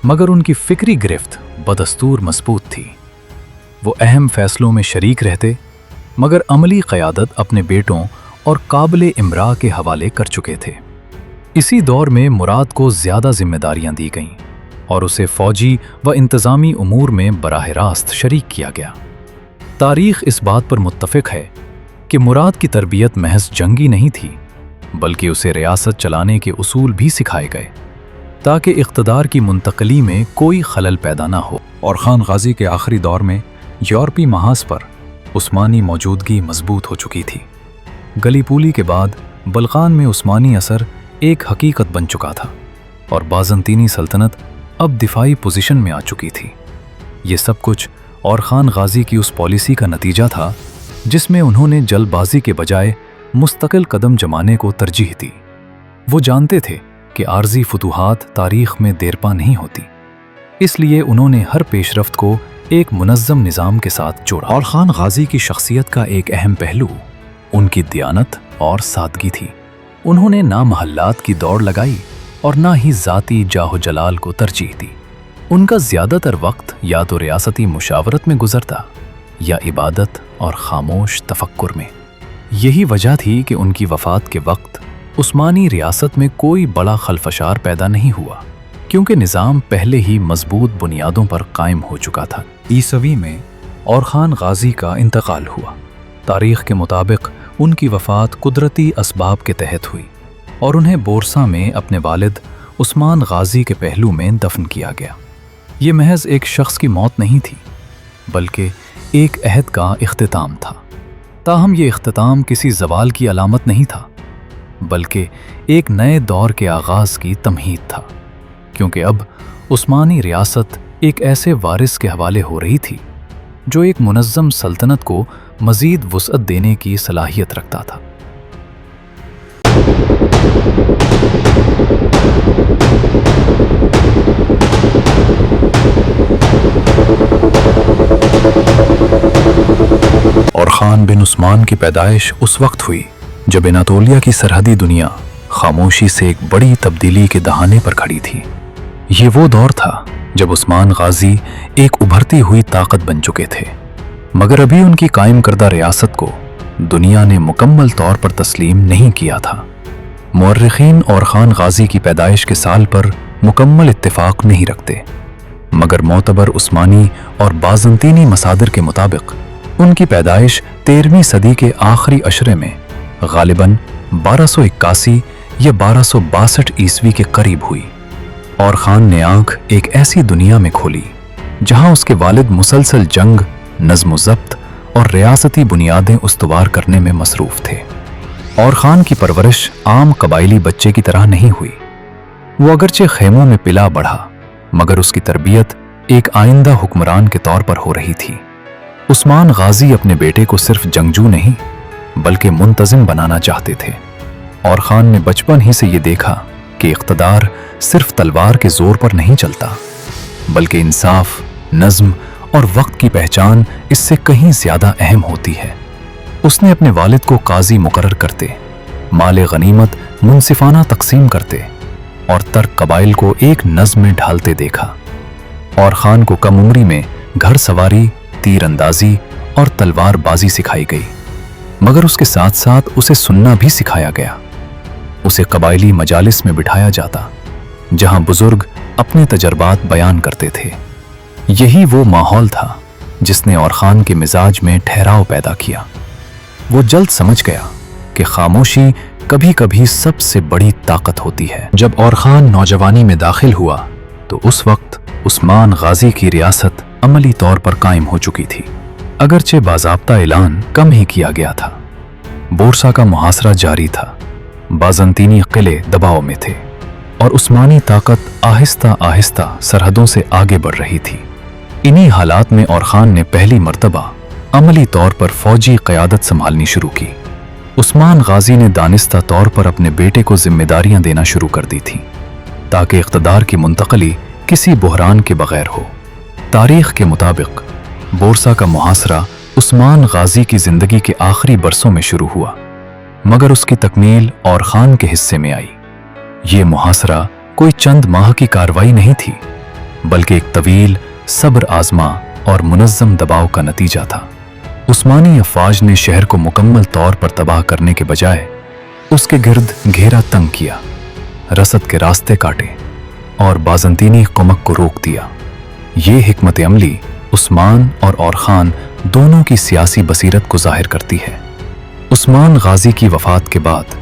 मगर उनकी फ़िक्री गिरफ्त बदस्तूर मजबूत थी। वो अहम फ़ैसलों में शरीक रहते, मगर अमली क़यादत अपने बेटों और काबिल इमरा के हवाले कर चुके थे। इसी दौर में मुराद को ज़्यादा जिम्मेदारियां दी गईं और उसे फ़ौजी व इंतज़ामी उमूर में बराह रास्त शरीक किया गया। तारीख इस बात पर मुत्तफिक है कि मुराद की तरबियत महज जंगी नहीं थी, बल्कि उसे रियासत चलाने के उसूल भी सिखाए गए ताकि इक़्तिदार की मुंतकली में कोई खलल पैदा ना हो। और खान गाजी के आखिरी दौर में यूरोपी महाज पर उस्मानी मौजूदगी मजबूत हो चुकी थी। गलीपुली के बाद बल्कान में उस्मानी असर एक हकीकत बन चुका था और बाज़ंतीनी सल्तनत अब दिफाई पोजीशन में आ चुकी थी। ये सब कुछ और खान गाजी की उस पॉलिसी का नतीजा था जिसमें उन्होंने जल्दबाजी के बजाय मुस्तकिल कदम जमाने को तरजीह दी। वो जानते थे कि आर्जी फतूहात तारीख में देरपा नहीं होती, इसलिए उन्होंने हर पेशरफ्त को एक मुनज़्ज़म निज़ाम के साथ जोड़ा। और खान गाजी की शख्सियत का एक अहम पहलू उनकी दियानत और सादगी थी। उन्होंने ना महल्लात की दौड़ लगाई और ना ही ज़ाती जाहो जलाल को तरजीह दी। उनका ज़्यादातर वक्त या तो रियासती मुशावरत में गुजरता या इबादत और खामोश तफक्कुर में। यही वजह थी कि उनकी वफ़ात के वक्त उस्मानी रियासत में कोई बड़ा खलफशार पैदा नहीं हुआ, क्योंकि निज़ाम पहले ही मजबूत बुनियादों पर कायम हो चुका था। ईसवी में और खान गाजी का इंतकाल हुआ। तारीख़ के मुताबिक उनकी वफ़ात कुदरती असबाब के तहत हुई और उन्हें बोरसा में अपने वालिद उस्मान गाजी के पहलू में दफन किया गया। ये महज एक शख्स की मौत नहीं थी, बल्कि एक अहद का इख्तिताम था। ताहम ये इख्तिताम किसी ज़वाल की अलामत नहीं था, बल्कि एक नए दौर के आगाज़ की तमहीद था, क्योंकि अब उस्मानी रियासत एक ऐसे वारिस के हवाले हो रही थी जो एक मुनज़्ज़म सल्तनत को मज़ीद वुसअत देने की सलाहियत रखता था। और खान बिन उस्मान की पैदाइश उस वक्त हुई जब अनातोलिया की सरहदी दुनिया खामोशी से एक बड़ी तब्दीली के दहाने पर खड़ी थी। ये वो दौर था जब उस्मान गाजी एक उभरती हुई ताकत बन चुके थे, मगर अभी उनकी कायम करदा रियासत को दुनिया ने मुकम्मल तौर पर तस्लीम नहीं किया था। मुअर्रिखीन और खान गाजी की पैदाइश के साल पर मुकम्मल इत्तिफाक नहीं रखते, मगर मोतबर उस्मानी और बाज़ंतीनी मसादिर के मुताबिक उनकी पैदाइश 13वीं सदी के आखिरी अशरे में गालिबन 1281 या 1262 ईस्वी के करीब हुई। और खान ने आंख एक ऐसी दुनिया में खोली जहां उसके वालिद मुसलसल जंग, नज़्म ज़ब्त और रियासती बुनियादें उस्तवार करने में मसरूफ थे। और खान की परवरिश आम कबाइली बच्चे की तरह नहीं हुई। वो अगरचे खेमों में पिला बढ़ा, मगर उसकी तरबियत एक आइंदा हुक्मरान के तौर पर हो रही थी। उस्मान गाजी अपने बेटे को सिर्फ जंगजू नहीं बल्कि मुंतज़िम बनाना चाहते थे, और खान ने बचपन ही से ये देखा कि इक़्तिदार सिर्फ तलवार के जोर पर नहीं चलता, बल्कि इंसाफ, नज़्म और वक्त की पहचान इससे कहीं ज्यादा अहम होती है। उसने अपने वालिद को काजी मुकर्रर करते, माले गनीमत मुनसिफाना तकसीम करते और तर्क कबाइल को एक नज़्म में ढालते देखा। और खान को कम उम्री में घर सवारी, तीर अंदाजी और तलवार बाजी सिखाई गई, मगर उसके साथ साथ उसे सुनना भी सिखाया गया। उसे कबाइली मजालिस में बिठाया जाता जहां बुजुर्ग अपने तजर्बात बयान करते थे। यही वो माहौल था जिसने और खान के मिजाज में ठहराव पैदा किया। वो जल्द समझ गया कि खामोशी कभी कभी सबसे बड़ी ताकत होती है। जब और खान नौजवानी में दाखिल हुआ तो उस वक्त उस्मान गाजी की रियासत अमली तौर पर कायम हो चुकी थी, अगरचे बाज़ाब्ता ऐलान कम ही किया गया था। बोरसा का मुहासरा जारी था, बाज़ंतीनी किले दबाव में थे और उस्मानी ताकत आहिस्ता आहिस्ता सरहदों से आगे बढ़ रही थी। इन्हीं हालात में और खान ने पहली मर्तबा अमली तौर पर फौजी क़यादत संभालनी शुरू की। उस्मान गाजी ने दानिस्ता तौर पर अपने बेटे को जिम्मेदारियां देना शुरू कर दी थी ताकि इक़्तिदार की मुंतकली किसी बुहरान के बगैर हो। तारीख के मुताबिक बोरसा का मुहासरा उस्मान गाजी की जिंदगी के आखिरी बरसों में शुरू हुआ, मगर उसकी तकमील और खान के हिस्से में आई। ये मुहासरा कोई चंद माह की कार्रवाई नहीं थी, बल्कि एक तवील, सब्र आजमा और मुनज़्ज़म दबाव का नतीजा था। उस्मानी अफ़वाज ने शहर को मुकम्मल तौर पर तबाह करने के बजाय उसके गिर्द घेरा तंग किया, रसद के रास्ते काटे और बाज़ंतीनी कुमक को रोक दिया। ये हिकमत अमली عثمان اور خان دونوں کی سیاسی بصیرت کو ظاہر کرتی ہے۔ عثمان غازی کی وفات کے بعد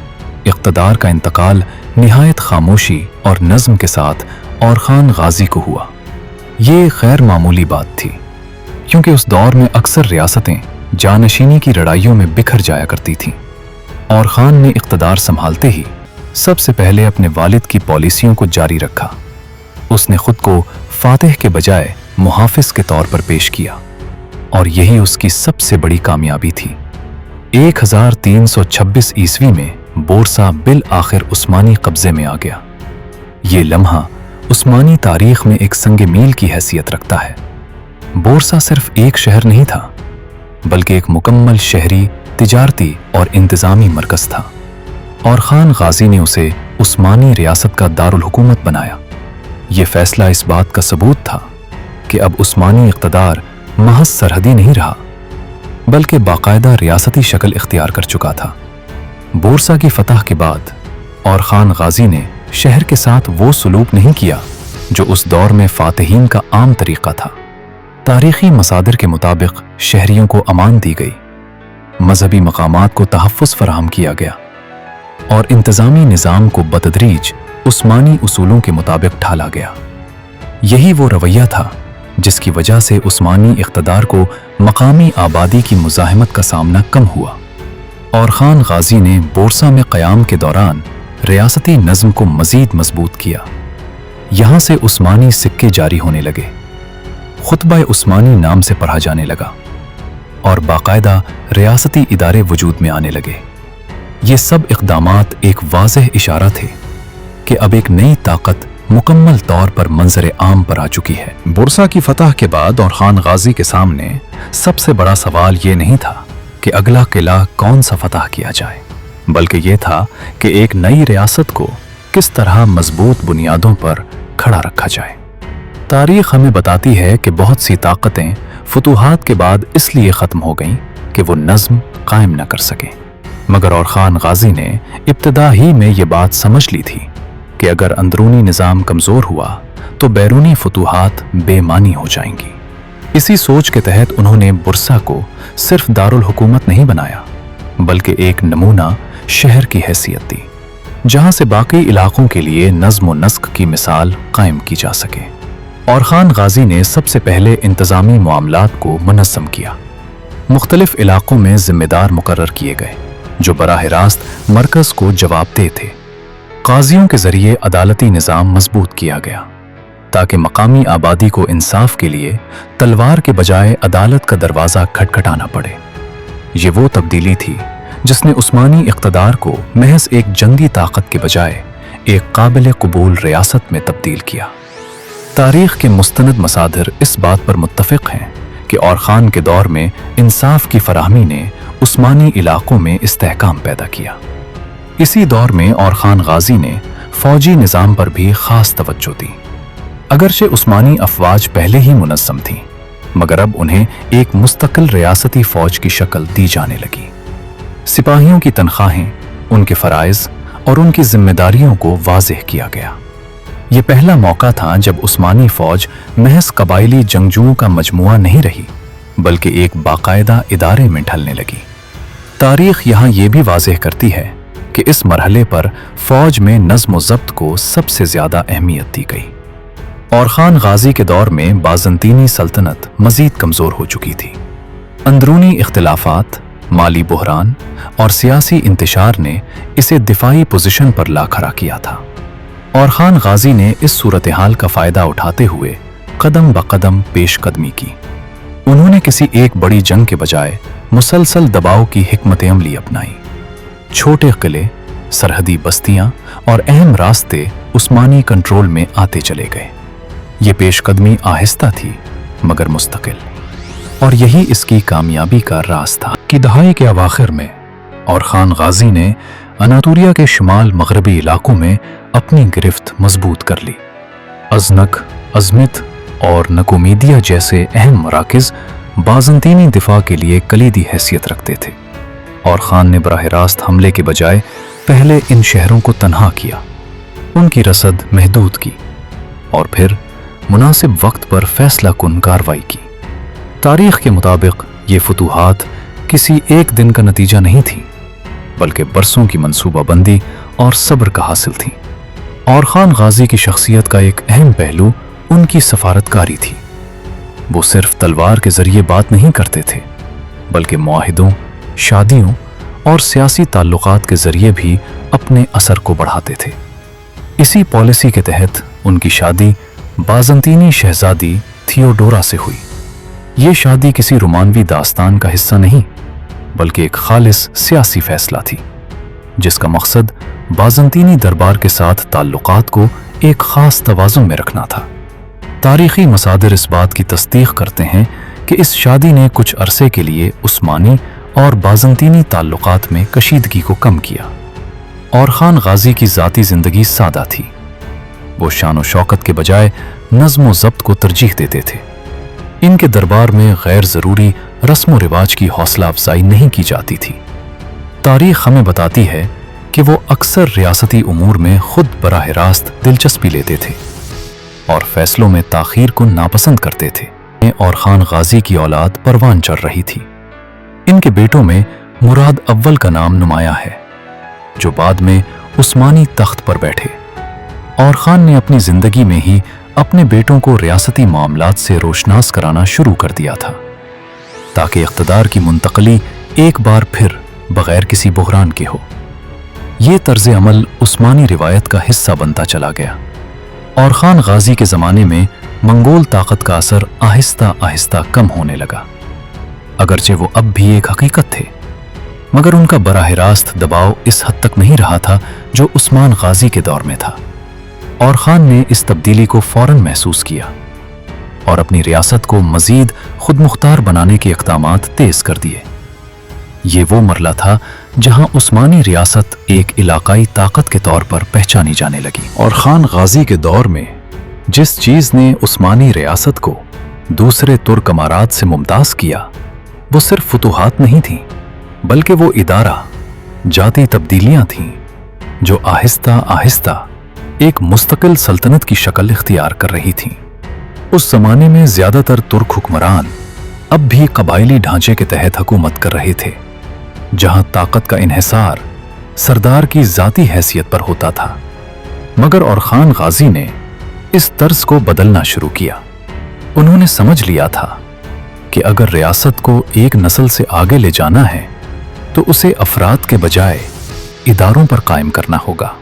اقتدار کا انتقال نہایت خاموشی اور نظم کے ساتھ اور خان غازی کو ہوا۔ یہ غیر معمولی بات تھی، کیونکہ اس دور میں اکثر ریاستیں جانشینی کی لڑائیوں میں بکھر جایا کرتی تھیں۔ اور خان نے اقتدار سنبھالتے ہی سب سے پہلے اپنے والد کی پالیسیوں کو جاری رکھا۔ اس نے خود کو فاتح کے بجائے محافظ کے طور پر پیش کیا، اور یہی اس کی سب سے بڑی کامیابی تھی۔ 1326 عیسوی میں بورسا بالآخر عثمانی قبضے میں آ گیا۔ یہ لمحہ عثمانی تاریخ میں ایک سنگ میل کی حیثیت رکھتا ہے۔ بورسا صرف ایک شہر نہیں تھا، بلکہ ایک مکمل شہری، تجارتی اور انتظامی مرکز تھا، اور خان غازی نے اسے عثمانی ریاست کا دارالحکومت بنایا۔ یہ فیصلہ اس بات کا ثبوت تھا کہ اب عثمانی اقتدار محض سرحدی نہیں رہا، بلکہ باقاعدہ ریاستی شکل اختیار کر چکا تھا۔ بورسا کی فتح کے بعد اور خان غازی نے شہر کے ساتھ وہ سلوک نہیں کیا جو اس دور میں فاتحین کا عام طریقہ تھا۔ تاریخی مصادر کے مطابق شہریوں کو امان دی گئی، مذہبی مقامات کو تحفظ فراہم کیا گیا، اور انتظامی نظام کو بتدریج عثمانی اصولوں کے مطابق ڈھالا گیا۔ یہی وہ رویہ تھا جس کی وجہ سے عثمانی اقتدار کو مقامی آبادی کی مزاحمت کا سامنا کم ہوا، اور خان غازی نے بورسا میں قیام کے دوران ریاستی نظم کو مزید مضبوط کیا۔ یہاں سے عثمانی سکے جاری ہونے لگے، خطبہ عثمانی نام سے پڑھا جانے لگا، اور باقاعدہ ریاستی ادارے وجود میں آنے لگے۔ یہ سب اقدامات ایک واضح اشارہ تھے کہ اب ایک نئی طاقت مکمل طور پر منظر عام پر آ چکی ہے۔ بورسا کی فتح کے بعد اور خان غازی کے سامنے سب سے بڑا سوال یہ نہیں تھا کہ اگلا قلعہ کون سا فتح کیا جائے، بلکہ یہ تھا کہ ایک نئی ریاست کو کس طرح مضبوط بنیادوں پر کھڑا رکھا جائے۔ تاریخ ہمیں بتاتی ہے کہ بہت سی طاقتیں فتوحات کے بعد اس لیے ختم ہو گئیں کہ وہ نظم قائم نہ کر سکیں، مگر اور خان غازی نے ابتدا ہی میں یہ بات سمجھ لی تھی کہ اگر اندرونی نظام کمزور ہوا تو بیرونی فتوحات بے معنی ہو جائیں گی۔ اسی سوچ کے تحت انہوں نے بورسا کو صرف دارالحکومت نہیں بنایا، بلکہ ایک نمونہ شہر کی حیثیت دی، جہاں سے باقی علاقوں کے لیے نظم و نسق کی مثال قائم کی جا سکے۔ اور خان غازی نے سب سے پہلے انتظامی معاملات کو منظم کیا۔ مختلف علاقوں میں ذمہ دار مقرر کیے گئے جو براہ راست مرکز کو جواب دہ تھے۔ قاضیوں کے ذریعے عدالتی نظام مضبوط کیا گیا تاکہ مقامی آبادی کو انصاف کے لیے تلوار کے بجائے عدالت کا دروازہ کھٹکھٹانا پڑے۔ یہ وہ تبدیلی تھی جس نے عثمانی اقتدار کو محض ایک جنگی طاقت کے بجائے ایک قابل قبول ریاست میں تبدیل کیا۔ تاریخ کے مستند مصادر اس بات پر متفق ہیں کہ اور خان کے دور میں انصاف کی فراہمی نے عثمانی علاقوں میں استحکام پیدا کیا۔ اسی دور میں اور خان غازی نے فوجی نظام پر بھی خاص توجہ دی۔ اگرچہ عثمانی افواج پہلے ہی منظم تھیں، مگر اب انہیں ایک مستقل ریاستی فوج کی شکل دی جانے لگی۔ سپاہیوں کی تنخواہیں، ان کے فرائض اور ان کی ذمہ داریوں کو واضح کیا گیا۔ یہ پہلا موقع تھا جب عثمانی فوج محض قبائلی جنگجوؤں کا مجموعہ نہیں رہی، بلکہ ایک باقاعدہ ادارے میں ڈھلنے لگی۔ تاریخ یہاں یہ بھی واضح کرتی ہے کہ اس مرحلے پر فوج میں نظم و ضبط کو سب سے زیادہ اہمیت دی گئی۔ اور خان غازی کے دور میں بازنطینی سلطنت مزید کمزور ہو چکی تھی۔ اندرونی اختلافات، مالی بحران اور سیاسی انتشار نے اسے دفاعی پوزیشن پر لا کھڑا کیا تھا، اور خان غازی نے اس صورتحال کا فائدہ اٹھاتے ہوئے قدم بقدم پیش قدمی کی۔ انہوں نے کسی ایک بڑی جنگ کے بجائے مسلسل دباؤ کی حکمت عملی اپنائی۔ چھوٹے قلعے، سرحدی بستیاں اور اہم راستے عثمانی کنٹرول میں آتے چلے گئے۔ یہ پیش قدمی آہستہ تھی مگر مستقل، اور یہی اس کی کامیابی کا راز تھا۔ کی دہائی کے اواخر میں اور خان غازی نے اناطولیہ کے شمال مغربی علاقوں میں اپنی گرفت مضبوط کر لی۔ ازنک، ازمت اور نکومیدیا جیسے اہم مراکز بازنطینی دفاع کے لیے کلیدی حیثیت رکھتے تھے، اور خان نے براہ راست حملے کے بجائے پہلے ان شہروں کو تنہا کیا، ان کی رسد محدود کی، اور پھر مناسب وقت پر فیصلہ کن کارروائی کی۔ तारीख के मुताबिक ये फतूहात किसी एक दिन का नतीजा नहीं थी, बल्कि बरसों की मंसूबाबंदी और सब्र का हासिल थी। और खान गाजी की शख्सियत का एक अहम पहलू उनकी सफारतकारी थी। वो सिर्फ तलवार के जरिए बात नहीं करते थे, बल्कि मुआहिदों, शादियों और सियासी ताल्लुकात के जरिए भी अपने असर को बढ़ाते थे। इसी पॉलिसी के तहत उनकी शादी बाज़ंतीनी शहजादी थियोडोरा से हुई। ये शादी किसी रोमानवी दास्तान का हिस्सा नहीं, बल्कि एक खालिस सियासी फैसला थी, जिसका मकसद बाज़ंतीनी दरबार के साथ ताल्लुकात को एक खास तवाज़ुन में रखना था। तारीखी मसादिर इस बात की तस्दीक करते हैं कि इस शादी ने कुछ अरसे के लिए उस्मानी और बाज़ंतीनी ताल्लुकात में कशीदगी को कम किया। और खान गाजी की ज़ाती ज़िंदगी सादा थी। वो शान व शौकत के बजाय नज़्म व ज़ब्त को तरजीह देते थे। इनके दरबार में गैर ज़रूरी रस्म व रिवाज की हौसला अफजाई नहीं की जाती थी। तारीख हमें बताती है कि वो अक्सर रियासती उमूर में खुद बराह रास्त दिलचस्पी लेते थे और फैसलों में ताख़ीर को नापसंद करते थे। और खान गाजी की औलाद परवान चढ़ रही थी। इनके बेटों में मुराद अव्वल का नाम नुमाया है, जो बाद में उस्मानी तख्त पर बैठे। और खान ने अपनी जिंदगी में ही अपने बेटों को रियासती मामलात से रोशनास कराना शुरू कर दिया था, ताकि इख्तिदार की मुंतकली एक बार फिर बगैर किसी बुहरान के हो। ये तर्ज अमल उस्मानी रिवायत का हिस्सा बनता चला गया और खान गाजी के ज़माने में मंगोल ताकत का असर आहिस्ता आहिस्ता कम होने लगा। अगरचे वो अब भी एक हकीकत थे, मगर उनका बराह रास्त दबाव इस हद तक नहीं रहा था जो उस्मान गाजी के दौर में था। और खान ने इस तब्दीली को फौरन महसूस किया और अपनी रियासत को मजीद खुद मुख्तार बनाने के इक़दामात तेज कर दिए। ये वो मरला था जहां उस्मानी रियासत एक इलाकाई ताकत के तौर पर पहचानी जाने लगी। और खान गाजी के दौर में जिस चीज़ ने उस्मानी रियासत को दूसरे तुर्क अमारात से मुमताज़ किया, वो सिर्फ फतूहात नहीं थी, बल्कि वो इदारा जाती तब्दीलियां थीं जो आहिस्ता आहिस्ता एक मुस्तकिल सल्तनत की शक्ल इख्तियार कर रही थीं। उस ज़माने में ज़्यादातर तुर्क हुक्मरान अब भी कबायली ढांचे के तहत हुकूमत कर रहे थे, जहां ताकत का इन्हिसार सरदार की ज़ाती हैसियत पर होता था। मगर और खान गाजी ने इस तर्ज को बदलना शुरू किया। उन्होंने समझ लिया था कि अगर रियासत को एक नस्ल से आगे ले जाना है तो उसे अफराद के बजाय इदारों पर कायम करना होगा।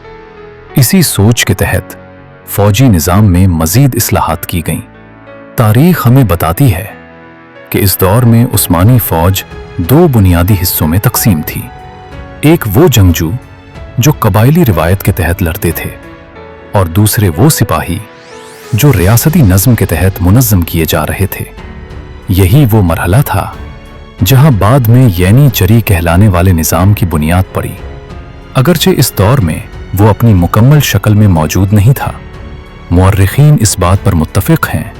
इसी सोच के तहत फौजी निज़ाम में मजीद इस्लाहात की गईं। तारीख हमें बताती है कि इस दौर में उस्मानी फौज दो बुनियादी हिस्सों में तकसीम थी। एक वो जंगजू जो कबायली रिवायत के तहत लड़ते थे, और दूसरे वो सिपाही जो रियासती नज़्म के तहत मुनज़्ज़म किए जा रहे थे। यही वो मरहला था जहां बाद में यैनी चरी कहलाने वाले निज़ाम की बुनियाद पड़ी। अगरचे इस दौर में वो अपनी मुकम्मल शक्ल में मौजूद नहीं था, मुअर्रिखीन इस बात पर मुत्तफ़िक़ हैं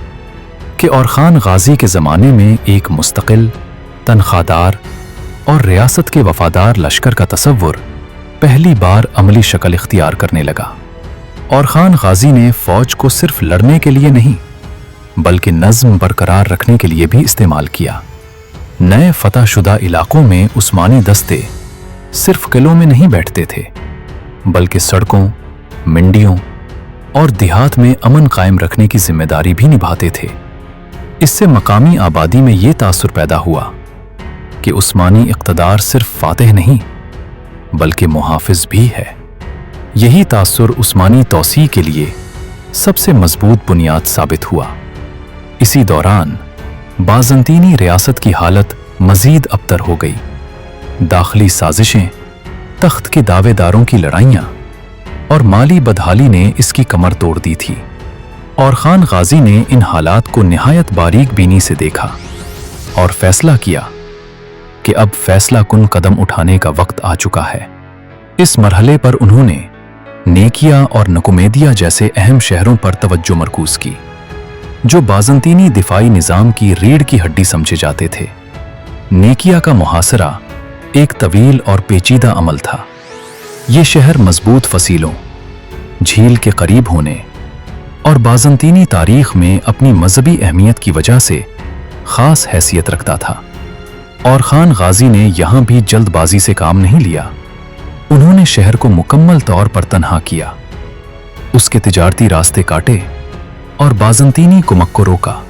कि और खान गाजी के ज़माने में एक मुस्तकिल, तनख्वाहदार और रियासत के वफादार लश्कर का तसव्वुर पहली बार अमली शक्ल इख्तियार करने लगा। और खान गाजी ने फ़ौज को सिर्फ लड़ने के लिए नहीं, बल्कि नज़्म बरकरार रखने के लिए भी इस्तेमाल किया। नए फतहशुदा इलाकों में उस्मानी दस्ते सिर्फ किलों में नहीं बैठते थे, बल्कि सड़कों, मंडियों और देहात में अमन कायम रखने की जिम्मेदारी भी निभाते थे। इससे मकामी आबादी में ये तासुर पैदा हुआ कि उस्मानी इक़्तिदार सिर्फ फातिह नहीं, बल्कि मुहाफिज भी है। यही तासुर उस्मानी तौसी के लिए सबसे मजबूत बुनियाद साबित हुआ। इसी दौरान बाज़ंतीनी रियासत की हालत मजीद अबतर हो गई। दाखिली साजिशें, तख्त के दावेदारों की लड़ाइयाँ और माली बदहाली ने इसकी कमर तोड़ दी थी। और खान गाजी ने इन हालात को निहायत बारीक बीनी से देखा और फैसला किया कि अब फैसला कुन कदम उठाने का वक्त आ चुका है। इस मरहले पर उन्होंने नेकिया और नकुमेदिया जैसे अहम शहरों पर तवज्जो मरकूज की, जो बाज़ंतीनी दिफाई निज़ाम की रीढ़ की हड्डी समझे जाते थे। नेकिया का मुहासरा एक तवील और पेचीदा अमल था। ये शहर मजबूत फसीलों, झील के करीब होने और बाज़ंतीनी तारीख में अपनी मजहबी अहमियत की वजह से खास हैसियत रखता था। और खान गाजी ने यहां भी जल्दबाजी से काम नहीं लिया। उन्होंने शहर को मुकम्मल तौर पर तन्हा किया, उसके तिजारती रास्ते काटे और बाज़ंतीनी कुमक को रोका।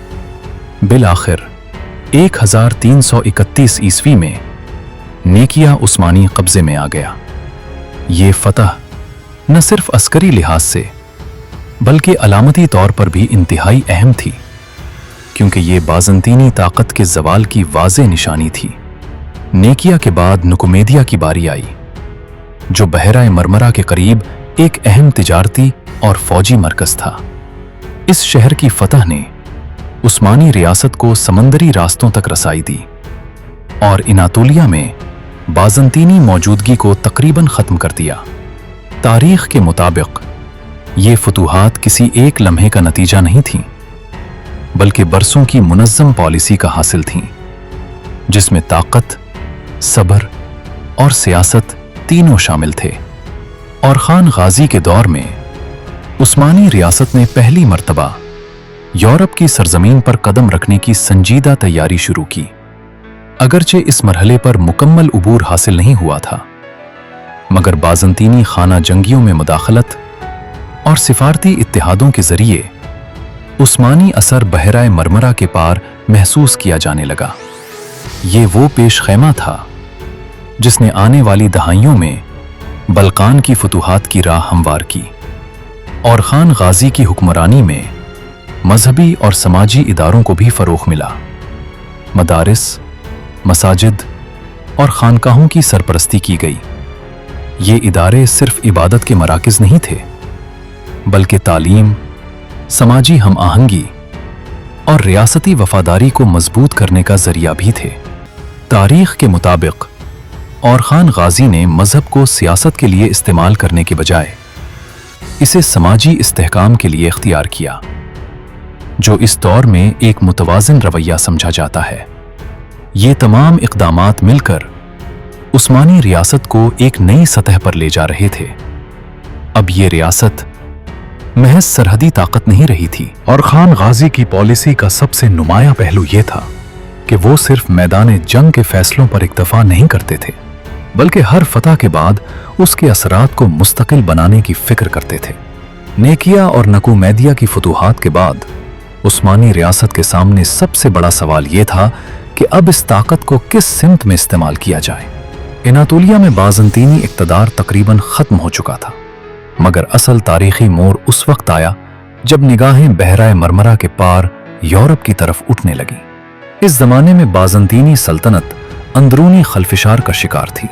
बिलाखिर 1331 ईस्वी में नेकिया उस्मानी कब्जे में आ गया। ये फतह न सिर्फ अस्करी लिहाज से बल्कि अलामती तौर पर भी इंतहाई अहम थी, क्योंकि ये बाज़ंतीनी ताकत के ज़वाल की वाज़ेह निशानी थी। नेकिया के बाद नुकुमेदिया की बारी आई, जो बहराए मरमरा के करीब एक अहम तिजारती और फौजी मरकज था। इस शहर की फतह ने उस्मानी रियासत को समंदरी रास्तों तक रसाई दी और इनातोलिया में बाज़ंतीनी मौजूदगी को तकरीबन ख़त्म कर दिया। तारीख़ के मुताबिक ये फतूहात किसी एक लम्हे का नतीजा नहीं थीं, बल्कि बरसों की मुनज़्ज़म पॉलिसी का हासिल थीं, जिसमें ताकत, सब्र और सियासत तीनों शामिल थे। और खान गाजी के दौर में उस्मानी रियासत ने पहली मर्तबा यूरोप की सरजमीन पर कदम रखने की संजीदा तैयारी शुरू की। अगरचे इस मरहले पर मुकम्मल उबूर हासिल नहीं हुआ था, मगर बाज़ंतीनी खाना जंगियों में मुदाखलत और सिफारती इत्तेहादों के जरिए उस्मानी असर बहराए मरमरा के पार महसूस किया जाने लगा। ये वो पेश खैमा था जिसने आने वाली दहाइयों में बल्कान की फतूहात की राह हमवार की और खान गाजी की हुक्मरानी में मजहबी और समाजी इदारों को भी फरोग मिला। मदारिस, मसाजिद और खानकाहों की सरपरस्ती की गई। ये इदारे सिर्फ इबादत के मराकिज नहीं थे, बल्कि तालीम, समाजी हम आहंगी और रियासती वफादारी को मजबूत करने का जरिया भी थे। तारीख के मुताबिक और खान गाजी ने मजहब को सियासत के लिए इस्तेमाल करने के बजाय इसे समाजी इस्तेहकाम के लिए इख्तियार किया, जो इस दौर में एक मुतवाज़िन रवैया समझा जाता है। ये तमाम इक़दामात मिलकर उस्मानी रियासत को एक नई सतह पर ले जा रहे थे। अब ये रियासत महज सरहदी ताकत नहीं रही थी। और खान गाजी की पॉलिसी का सबसे नुमाया पहलू यह था कि वो सिर्फ मैदान जंग के फैसलों पर इक्तफा नहीं करते थे, बल्कि हर फतह के बाद उसके असरात को मुस्तकिल बनाने की फिक्र करते थे। नेकिया और नकुमैदिया की फतूहात के बाद उस्मानी रियासत के सामने सबसे बड़ा सवाल यह था कि अब इस ताकत को किस सिमत में इस्तेमाल किया जाए। इनातोलिया में बाज़ंतीनी इक़्तिदार तकरीबन ख़त्म हो चुका था, मगर असल तारीख़ी मोड़ उस वक्त आया जब निगाहें बहराए मरमरा के पार यूरोप की तरफ उठने लगी। इस ज़माने में बाज़ंतीनी सल्तनत अंदरूनी खलफिशार का शिकार थी।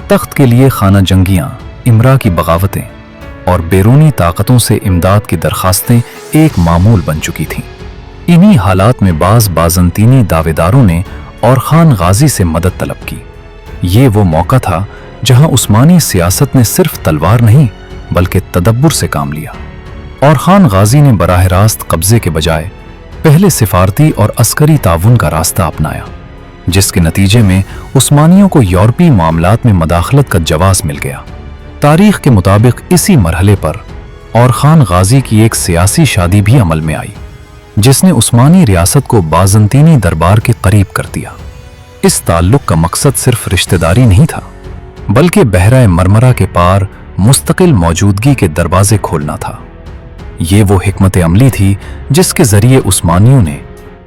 तख्त के लिए खाना जंगियां, इमरा की बगावतें और बैरूनी ताकतों से इमदाद की दरखास्तें एक मामूल बन चुकी थीं। इन्हीं हालात में बाज़ंतीनी दावेदारों ने और खान गाजी से मदद तलब की। ये वो मौका था जहां उस्मानी सियासत ने सिर्फ तलवार नहीं बल्कि तदब्बुर से काम लिया, और खान गाजी ने बराह रास्त कब्जे के बजाय पहले सिफारती और अस्करी ताउन का रास्ता अपनाया, जिसके नतीजे में उस्मानियों को यूरोपी मामलात में मदाखलत का जवाज़ मिल गया। तारीख के मुताबिक इसी मरहले पर और खान गाजी की एक सियासी शादी भी अमल में आई, जिसने उस्मानी रियासत को बाज़ंतीनी दरबार के करीब कर दिया। इस ताल्लुक का मकसद सिर्फ रिश्तेदारी नहीं था, बल्कि बहराए मरमरा के पार मुस्तकिल मौजूदगी के दरवाजे खोलना था। ये वो हिकमत अमली थी जिसके जरिए उस्मानियों ने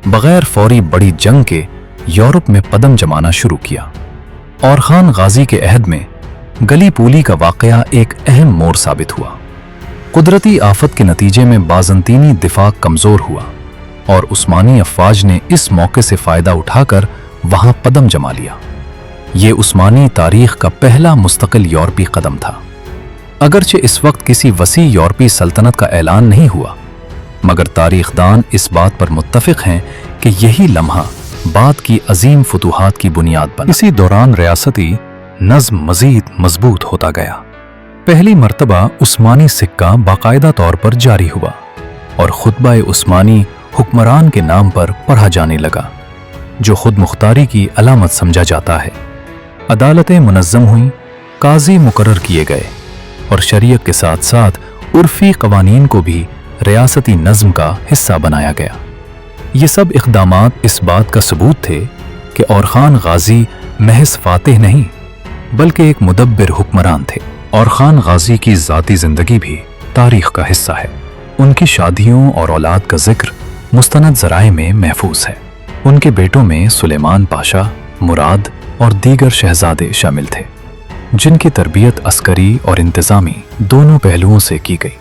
बगैर फौरी बड़ी जंग के यूरोप में कदम जमाना शुरू किया। और खान गाजी के अहद में गली पूली का वाकया एक अहम मोड़ साबित हुआ। कुदरती आफत के नतीजे में बाज़ंतीनी दिफा कमजोर हुआ और उस्मानी अफवाज ने इस मौके से फायदा उठाकर वहां कदम जमा लिया। ये उस्मानी तारीख का पहला मुस्तकिल यूरोपी कदम था। अगरचे इस वक्त किसी वसी यूरोपी सल्तनत का ऐलान नहीं हुआ, मगर तारीखदान इस बात पर मुत्तफिक हैं कि यही लम्हा बाद की अजीम फतूहात की बुनियाद बना। इसी दौरान रियासती नज़्म मज़ीद मजबूत होता गया। पहली मर्तबा उस्मानी सिक्का बाकायदा तौर पर जारी हुआ और खुतबा उस्मानी हुक्मरान के नाम पर पढ़ा जाने लगा, जो खुद मुख्तारी की अलामत समझा जाता है। अदालतें मुनज़्ज़म हुईं, काजी मुकर्रर किए गए और शरीयत के साथ साथ उर्फ़ी क़वानीन को भी रियासती नज़्म का हिस्सा बनाया गया। یہ سب اقدامات اس بات کا ثبوت تھے کہ اور خان غازی محض فاتح نہیں بلکہ ایک مدبر حکمران تھے۔ اور خان غازی کی ذاتی زندگی بھی تاریخ کا حصہ ہے۔ ان کی شادیوں اور اولاد کا ذکر مستند ذرائع میں محفوظ ہے۔ ان کے بیٹوں میں سلیمان پاشا، مراد اور دیگر شہزادے شامل تھے، جن کی تربیت عسکری اور انتظامی دونوں پہلوؤں سے کی گئی۔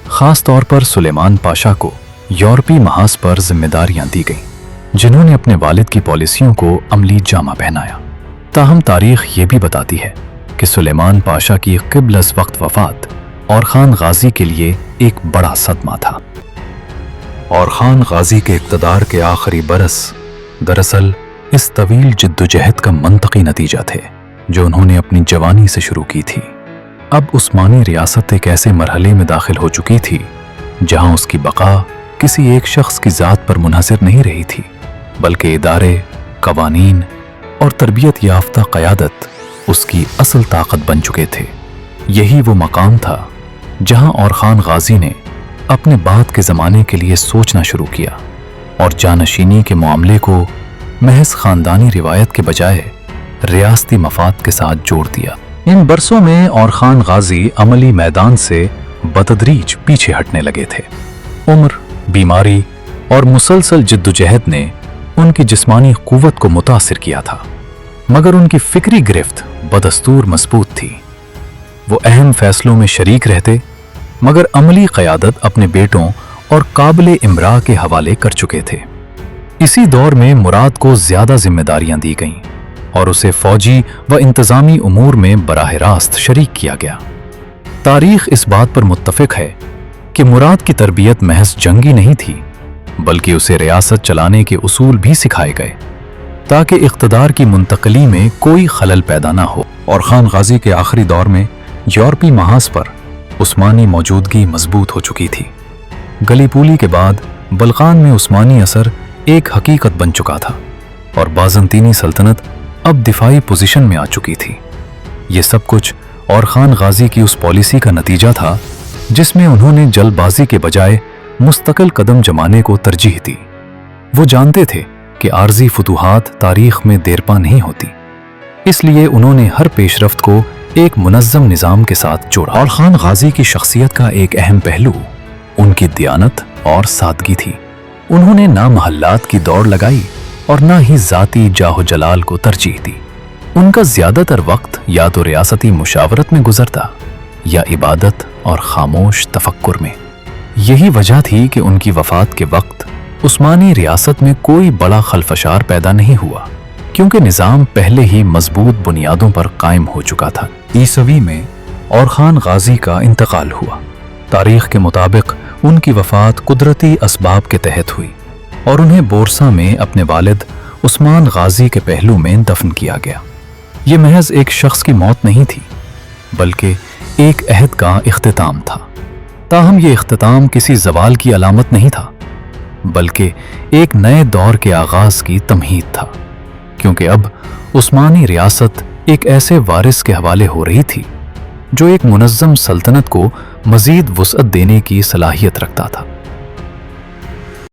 خاص طور پر سلیمان پاشا کو یورپی محاذ پر ذمہ داریاں دی گئیں، جنہوں نے اپنے والد کی پالیسیوں کو عملی جامہ پہنایا۔ تاہم تاریخ یہ بھی بتاتی ہے کہ سلیمان پاشا کی قبل از وقت وفات اور خان غازی کے لیے ایک بڑا صدمہ تھا۔ اور خان غازی کے اقتدار کے آخری برس دراصل اس طویل جدوجہد کا منطقی نتیجہ تھے جو انہوں نے اپنی جوانی سے شروع کی تھی۔ اب عثمانی ریاست ایک ایسے مرحلے میں داخل ہو چکی تھی جہاں اس کی بقا کسی ایک شخص کی ذات پر منحصر نہیں رہی تھی، بلکہ ادارے، قوانین اور تربیت یافتہ قیادت اس کی اصل طاقت بن چکے تھے۔ یہی وہ مقام تھا جہاں اور خان غازی نے اپنے بعد کے زمانے کے لیے سوچنا شروع کیا اور جانشینی کے معاملے کو محض خاندانی روایت کے بجائے ریاستی مفاد کے ساتھ جوڑ دیا۔ ان برسوں میں اور خان غازی عملی میدان سے بتدریج پیچھے ہٹنے لگے تھے۔ عمر، بیماری اور مسلسل جدوجہد نے ان کی جسمانی قوت کو متاثر کیا تھا، مگر ان کی فکری گرفت بدستور مضبوط تھی۔ وہ اہم فیصلوں میں شریک رہتے، مگر عملی قیادت اپنے بیٹوں اور قابل امراء کے حوالے کر چکے تھے۔ اسی دور میں مراد کو زیادہ ذمہ داریاں دی گئیں اور اسے فوجی و انتظامی امور میں براہ راست شریک کیا گیا۔ تاریخ اس بات پر متفق ہے کہ مراد کی تربیت محض جنگی نہیں تھی، بلکہ اسے ریاست چلانے کے اصول بھی سکھائے گئے تاکہ اقتدار کی منتقلی میں کوئی خلل پیدا نہ ہو۔ اور خان غازی کے آخری دور میں یورپی محاذ پر عثمانی موجودگی مضبوط ہو چکی تھی۔ گلی پولی کے بعد بلقان میں عثمانی اثر ایک حقیقت بن چکا تھا اور بازنطینی سلطنت اب دفاعی پوزیشن میں آ چکی تھی۔ یہ سب کچھ اور خان غازی کی اس پالیسی کا نتیجہ تھا جس میں انہوں نے جلد بازی کے بجائے مستقل قدم جمانے کو ترجیح دی۔ وہ جانتے تھے کہ عارضی فتوحات تاریخ میں دیرپا نہیں ہوتی، اس لیے انہوں نے ہر پیش رفت کو ایک منظم نظام کے ساتھ جوڑا۔ اور خان غازی کی شخصیت کا ایک اہم پہلو ان کی دیانت اور سادگی تھی۔ انہوں نے نہ محلات کی دوڑ لگائی اور نہ ہی ذاتی جاہ و جلال کو ترجیح دی۔ ان کا زیادہ تر وقت یا تو ریاستی مشاورت میں گزرتا یا عبادت اور خاموش تفکر میں۔ یہی وجہ تھی کہ ان کی وفات کے وقت عثمانی ریاست میں کوئی بڑا خلفشار پیدا نہیں ہوا، کیونکہ نظام پہلے ہی مضبوط بنیادوں پر قائم ہو چکا تھا۔ عیسوی میں اور خان غازی کا انتقال ہوا۔ تاریخ کے مطابق ان کی وفات قدرتی اسباب کے تحت ہوئی اور انہیں بورسا میں اپنے والد عثمان غازی کے پہلو میں دفن کیا گیا۔ یہ محض ایک شخص کی موت نہیں تھی، بلکہ ایک عہد کا اختتام تھا۔ تاہم یہ اختتام کسی زوال کی علامت نہیں تھا، بلکہ ایک نئے دور کے آغاز کی تمہید تھا، کیونکہ اب عثمانی ریاست ایک ایسے وارث کے حوالے ہو رہی تھی جو ایک منظم سلطنت کو مزید وسعت دینے کی صلاحیت رکھتا تھا۔